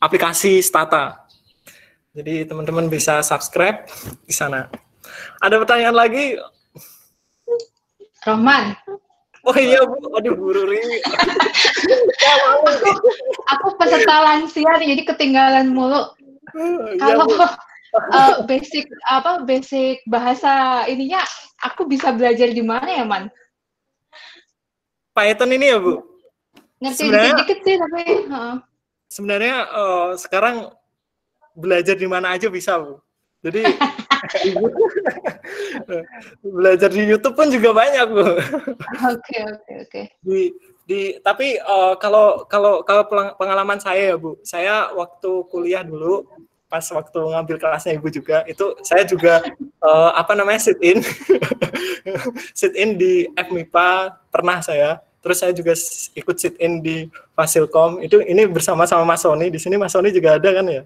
aplikasi Stata. Jadi teman-teman bisa subscribe di sana. Ada pertanyaan lagi?
Rohman,
Oh iya Bu, aduh Bu Ruri.
aku peserta lansia nih, jadi ketinggalan mulu.
Iya,
Kalau
Bu.
basic bahasa ininya aku bisa belajar di mana ya, Man?
Python ini ya Bu.
Ngerti
Sebenarnya-
dikit-dikit sih tapi
Sebenarnya sekarang belajar di mana aja bisa Bu. Jadi belajar di YouTube pun juga banyak Bu.
Oke.
Tapi kalau pengalaman saya ya Bu, saya waktu kuliah dulu pas waktu ngambil kelasnya Ibu juga itu saya juga sit in sit in di FMIPA pernah saya. Terus saya juga ikut sit in di Fasilkom. Ini bersama-sama Mas Sony. Di sini Mas Sony juga ada kan ya?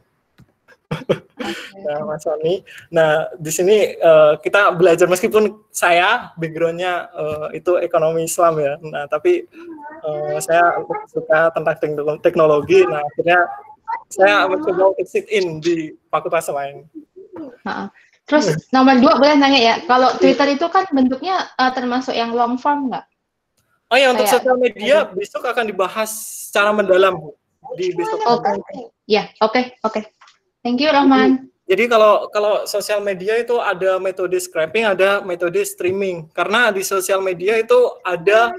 Nah, Mas Sony. Nah, di sini kita belajar meskipun saya background-nya itu ekonomi Islam ya. Nah, tapi saya suka tentang teknologi. Nah, akhirnya saya mencoba untuk sit in di fakultas lain.
Terus nomor 2 boleh nanya ya, kalau Twitter itu kan bentuknya termasuk yang long form nggak?
Oh ya, untuk
Kayak-
sosial media besok akan dibahas secara mendalam Bu, di besok.
Oke. Thank you, Rohman.
Jadi kalau sosial media itu ada metode scraping, ada metode streaming. Karena di sosial media itu ada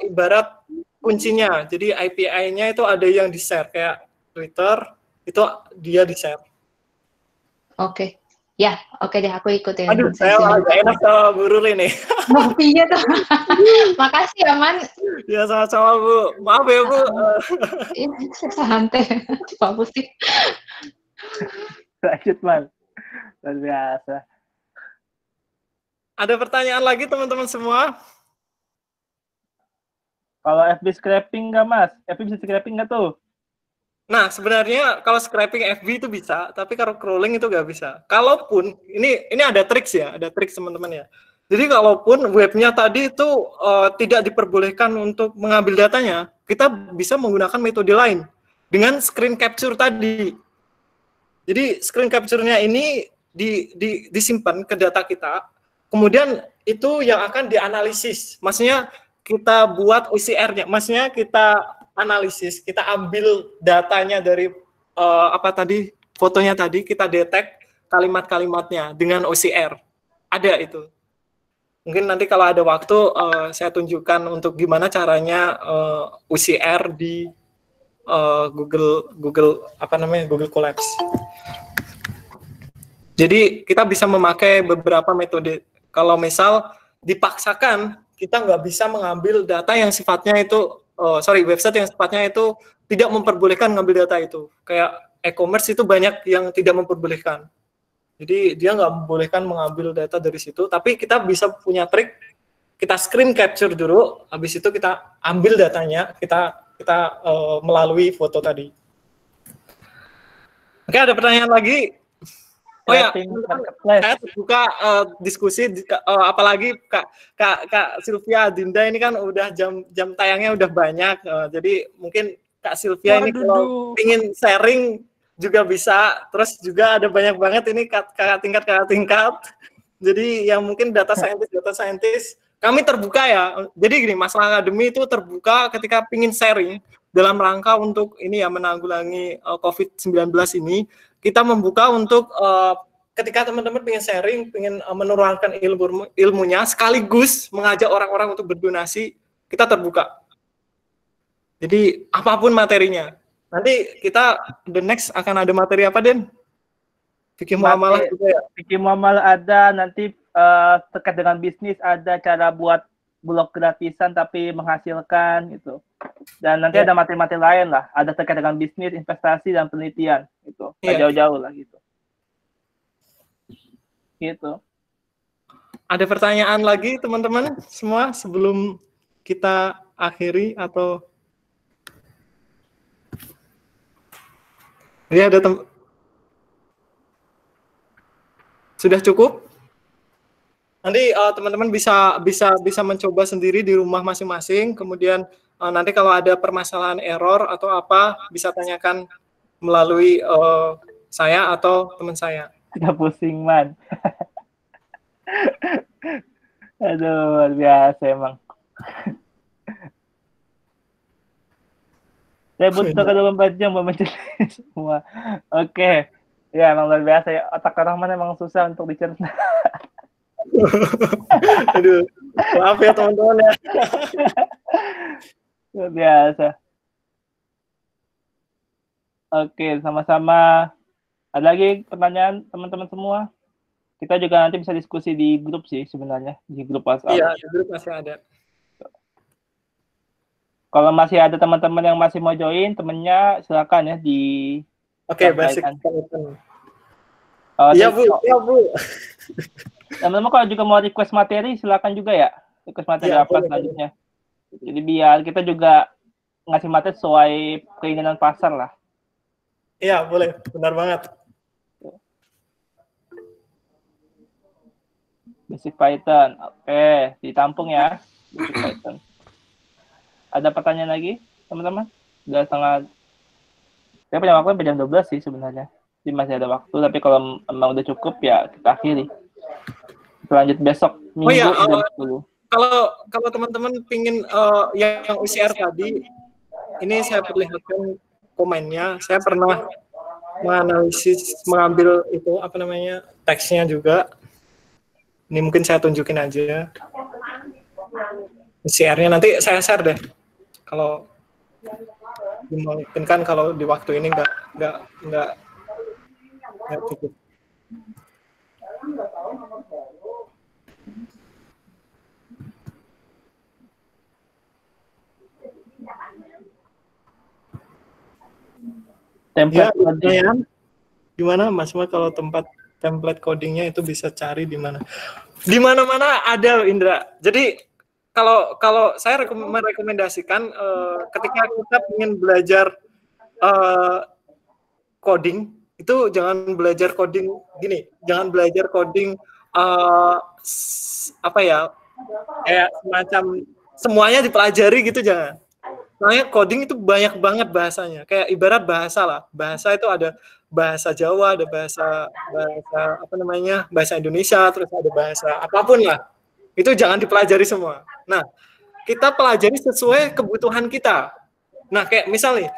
ibarat kuncinya. Jadi API-nya itu ada yang di-share kayak Twitter itu dia di-share.
Oke. Ya, oke deh, aku ikutin.
Aduh, saya agak enak sama Bu Ruri nih.
Ngopinya tuh. Makasih ya, Man.
Ya sama-sama Bu. Maaf ya Bu.
Santai. Pak Pusti.
Lanjut, Man. Luar biasa.
Ada pertanyaan lagi teman-teman semua?
Kalau FB scraping nggak, Mas? FB bisa scraping nggak tuh?
Nah, sebenarnya kalau scraping FB itu bisa, tapi kalau crawling itu nggak bisa. Kalaupun, ini ada triks ya, ada triks teman-teman ya. Jadi kalaupun webnya tadi itu tidak diperbolehkan untuk mengambil datanya, kita bisa menggunakan metode lain dengan screen capture tadi. Jadi screen capture-nya ini disimpan ke data kita, kemudian itu yang akan dianalisis. Maksudnya kita buat OCR-nya, maksudnya kita analisis, kita ambil datanya dari fotonya tadi, kita detect kalimat-kalimatnya dengan OCR. Ada itu. Mungkin nanti kalau ada waktu saya tunjukkan untuk gimana caranya OCR di Google Colabs. Jadi kita bisa memakai beberapa metode. Kalau misal dipaksakan, kita nggak bisa mengambil data yang sifatnya itu website yang sifatnya itu tidak memperbolehkan mengambil data itu. Kayak e-commerce itu banyak yang tidak memperbolehkan. Jadi dia nggak membolehkan mengambil data dari situ. Tapi kita bisa punya trik. Kita screen capture dulu, habis itu kita ambil datanya, kita melalui foto tadi. Oke, ada pertanyaan lagi? Oh ya, saya terbuka diskusi, apalagi Kak Sylvia Dinda ini kan udah jam tayangnya udah banyak, jadi mungkin Kak Sylvia ini kalau ingin sharing juga bisa, terus juga ada banyak banget ini kakak tingkat, jadi yang mungkin data scientist, kami terbuka ya, jadi gini, masalah akademi itu terbuka ketika ingin sharing dalam rangka untuk ini ya menanggulangi COVID-19 ini. Kita membuka untuk ketika teman-teman ingin sharing, ingin menularkan ilmunya, sekaligus mengajak orang-orang untuk berdonasi, kita terbuka. Jadi apapun materinya. Nanti kita the next akan ada materi apa, Den? Fikih muamalah juga ya?
Fikih muamalah ada, nanti terkait dengan bisnis ada cara buat blog gratisan tapi menghasilkan gitu. Dan nanti ada materi-materi lain lah, ada terkait dengan bisnis, investasi dan penelitian gitu. Nggak jauh-jauh lah gitu. Gitu.
Ada pertanyaan lagi teman-teman semua sebelum kita akhiri atau ini ada Sudah cukup? Nanti teman-teman bisa mencoba sendiri di rumah masing-masing. Kemudian nanti kalau ada permasalahan error atau apa bisa tanyakan melalui saya atau teman saya.
Tidak pusing, Man. Aduh, luar biasa emang. Saya butuh kalau 24 jam buat mencerna semua. Oke. Ya, emang luar biasa ya. Otak Rahman emang susah untuk dicerna.
Aduh, maaf ya teman-teman ya.
Luar biasa. Oke, sama-sama. Ada lagi pertanyaan teman-teman semua? Kita juga nanti bisa diskusi di grup sih sebenarnya, di grup WhatsApp.
Iya, di grup masih ada.
Kalau masih ada teman-teman yang masih mau join, temennya silakan ya di.
Oke, basic skeleton.
Iya,
Bu. Iya, Bu.
Teman-teman kalau juga mau request materi, silakan juga ya. Request materi apa selanjutnya. Jadi biar kita juga ngasih materi sesuai keinginan pasar lah.
Iya, boleh. Benar banget.
Basic Python. Oke, ditampung ya. Basic Python. Ada pertanyaan lagi, teman-teman? Udah setengah. Saya punya waktu sampai jam 12 sih sebenarnya. Jadi masih ada waktu, tapi kalau memang udah cukup ya kita akhiri. Kita lanjut besok Minggu jam 10.
Kalau teman-teman pingin yang UCR tadi, ini saya perlihatkan komennya. Saya pernah menganalisis, mengambil itu apa namanya teksnya juga. Ini mungkin saya tunjukin aja. UCR-nya nanti saya share deh. Kalau dimungkinkan, kalau di waktu ini nggak cukup.
Template
ya, gimana Mas kalau template codingnya itu bisa cari di mana? Di mana-mana ada, Indra. Jadi kalau saya merekomendasikan ketika kita ingin belajar coding, itu jangan belajar coding gini, jangan belajar coding apa ya, kayak semacam semuanya dipelajari gitu, jangan. Soalnya coding itu banyak banget bahasanya, kayak ibarat bahasa lah. Bahasa itu ada bahasa Jawa, ada bahasa apa namanya, bahasa Indonesia, terus ada bahasa apapun lah. Itu jangan dipelajari semua. Nah, kita pelajari sesuai kebutuhan kita. Nah, kayak misalnya,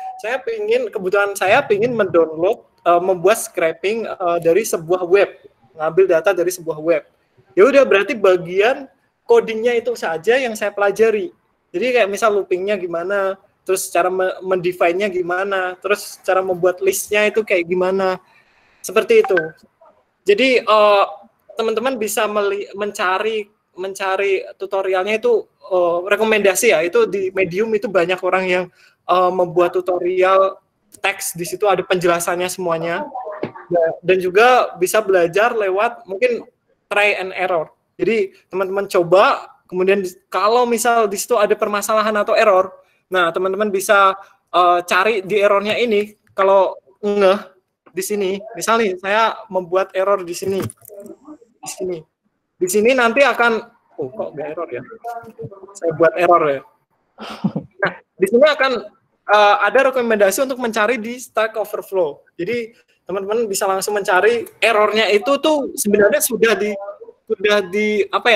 kebutuhan saya ingin mendownload, membuat scraping dari sebuah web, ngambil data dari sebuah web. Ya udah, berarti bagian codingnya itu saja yang saya pelajari. Jadi kayak misal loopingnya gimana, terus cara mendefine-nya gimana, terus cara membuat list-nya itu kayak gimana, seperti itu. Jadi teman-teman bisa mencari tutorialnya itu, rekomendasi ya, itu di Medium itu banyak orang yang membuat tutorial teks, di situ ada penjelasannya semuanya, dan juga bisa belajar lewat mungkin try and error. Jadi teman-teman coba, kemudian kalau misal di situ ada permasalahan atau error, nah teman-teman bisa cari di errornya ini. Kalau ngeh di sini, misalnya saya membuat error di sini, di sini nanti akan, kok nggak error ya? Saya buat error ya. Nah, di sini akan ada rekomendasi untuk mencari di Stack Overflow. Jadi teman-teman bisa langsung mencari errornya itu tuh sebenarnya sudah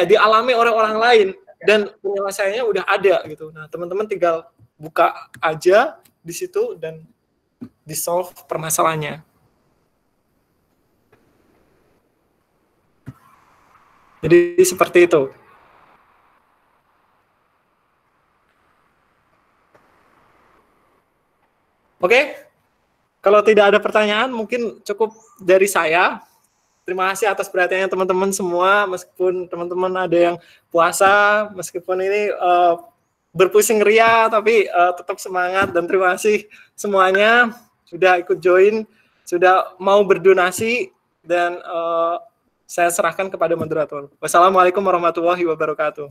dialami oleh orang lain dan penyelesaiannya udah ada gitu. Nah, teman-teman tinggal buka aja di situ dan di-solve permasalahannya. Jadi seperti itu. Oke, kalau tidak ada pertanyaan mungkin cukup dari saya. Terima kasih atas perhatiannya teman-teman semua, meskipun teman-teman ada yang puasa, meskipun ini berpusing ria, tapi tetap semangat, dan terima kasih semuanya sudah ikut join, sudah mau berdonasi, dan saya serahkan kepada moderator. Wassalamualaikum warahmatullahi wabarakatuh.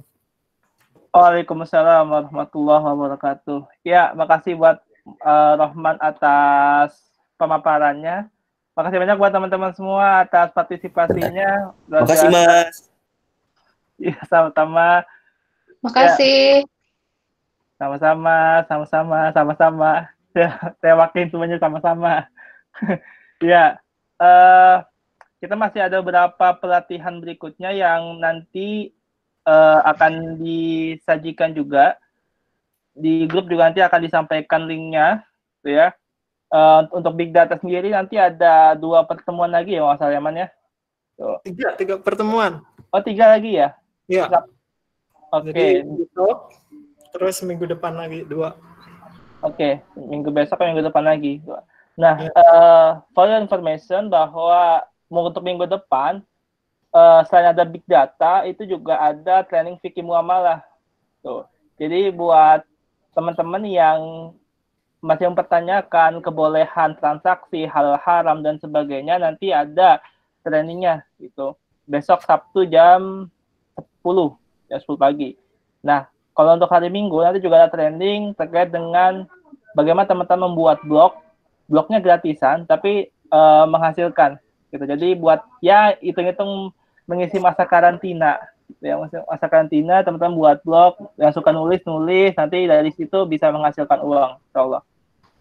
Waalaikumsalam warahmatullahi wabarakatuh. Ya, makasih buat Rahman atas pemaparannya. Makasih banyak buat teman-teman semua atas partisipasinya.
Makasih Mas.
Iya, sama-sama.
Makasih.
Sama-sama. Saya wakilin semuanya sama-sama. Ya, kita masih ada beberapa pelatihan berikutnya yang nanti akan disajikan juga. Di grup juga nanti akan disampaikan linknya, gitu ya. Untuk Big Data sendiri nanti ada 2 pertemuan lagi ya, Mas Yaman ya? Tuh.
3 pertemuan.
Oh, 3 lagi ya?
Iya.
Oke.
Jadi besok, terus minggu depan lagi 2.
Oke, minggu besok atau minggu depan lagi. Nah, for your information bahwa untuk minggu depan, selain ada Big Data, itu juga ada training fikih muamalah. Tuh. Jadi buat teman-teman yang masih mempertanyakan kebolehan transaksi, halal haram dan sebagainya, nanti ada trainingnya gitu. Besok Sabtu jam 10 pagi. Nah, kalau untuk hari Minggu nanti juga ada training terkait dengan bagaimana teman-teman membuat blog. Blognya gratisan tapi menghasilkan gitu. Jadi buat ya hitung-hitung mengisi masa karantina. Ya, masa karantina teman-teman buat blog, yang suka nulis nanti dari situ bisa menghasilkan uang, insyaallah.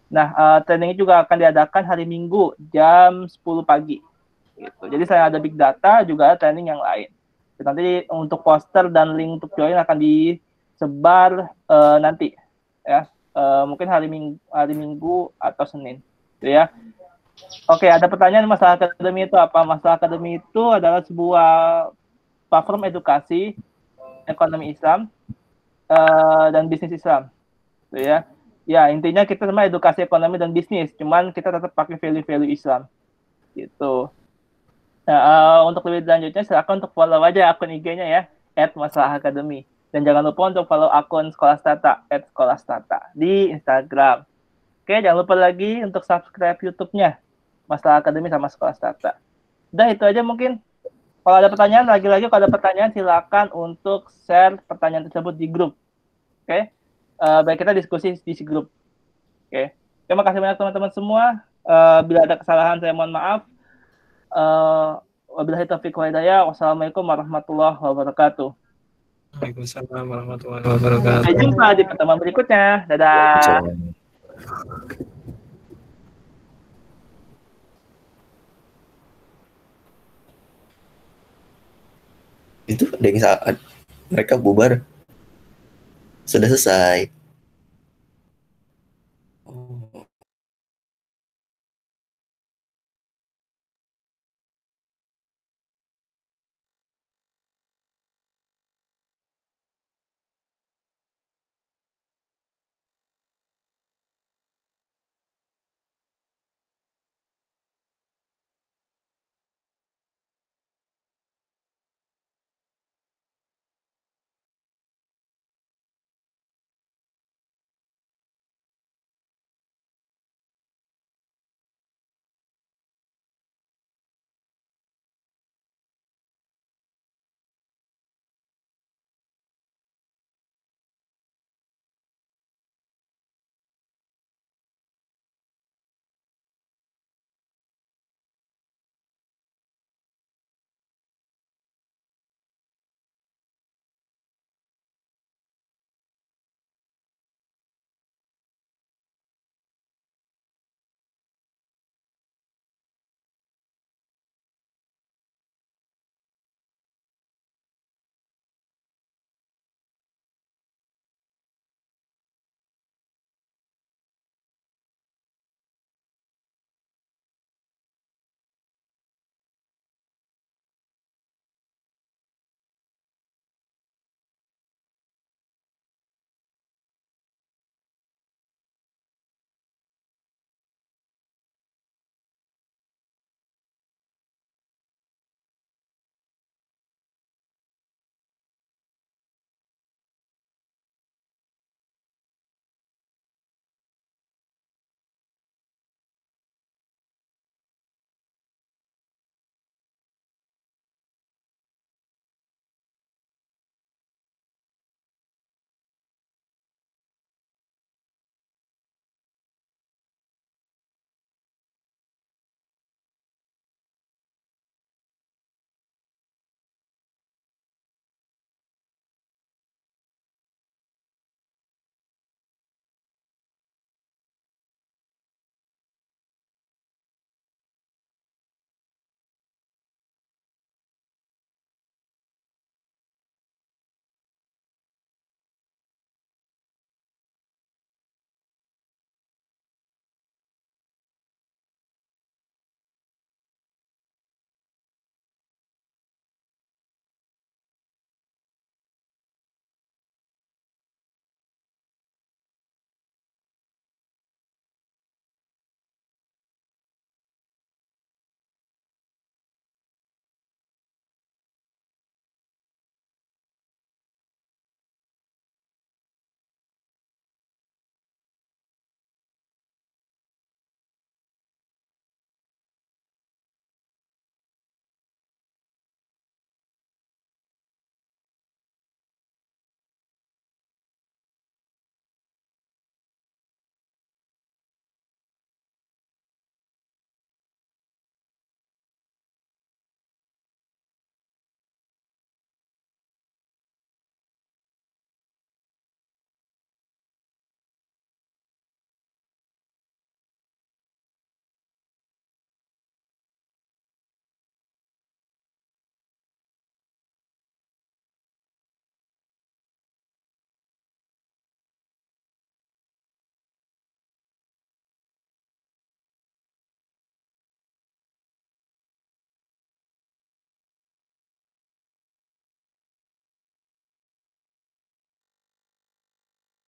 Nah, training juga akan diadakan hari Minggu jam 10 pagi. Gitu. Jadi saya ada Big Data, juga ada training yang lain. Nanti untuk poster dan link untuk join akan disebar nanti, ya. Mungkin hari Minggu atau Senin, gitu ya. Oke, ada pertanyaan masalah akademi itu apa? Masalah akademi itu adalah sebuah platform edukasi ekonomi Islam dan bisnis Islam, gitu ya. Ya, intinya kita sama edukasi ekonomi dan bisnis, cuman kita tetap pakai value-value Islam. Gitu. Nah, untuk lebih lanjutnya, silakan untuk follow aja akun IG-nya ya, @masalahakademi. Dan jangan lupa untuk follow akun Skolastata, @skolastata di Instagram. Oke, jangan lupa lagi untuk subscribe YouTube-nya, Masalah Akademi sama Skolastata. Udah, itu aja mungkin. Kalau ada pertanyaan, lagi-lagi kalau ada pertanyaan, silakan untuk share pertanyaan tersebut di grup. Oke? Baik, kita diskusi di grup. Oke. Terima kasih banyak teman-teman semua. Bila ada kesalahan saya mohon maaf. Wabillahi taufiq wal hidayah. Wassalamualaikum warahmatullahi wabarakatuh.
Waalaikumsalam warahmatullahi wabarakatuh.
Sampai jumpa di pertemuan berikutnya. Dadah.
Itu ada yang saat mereka bubar. Sudah selesai.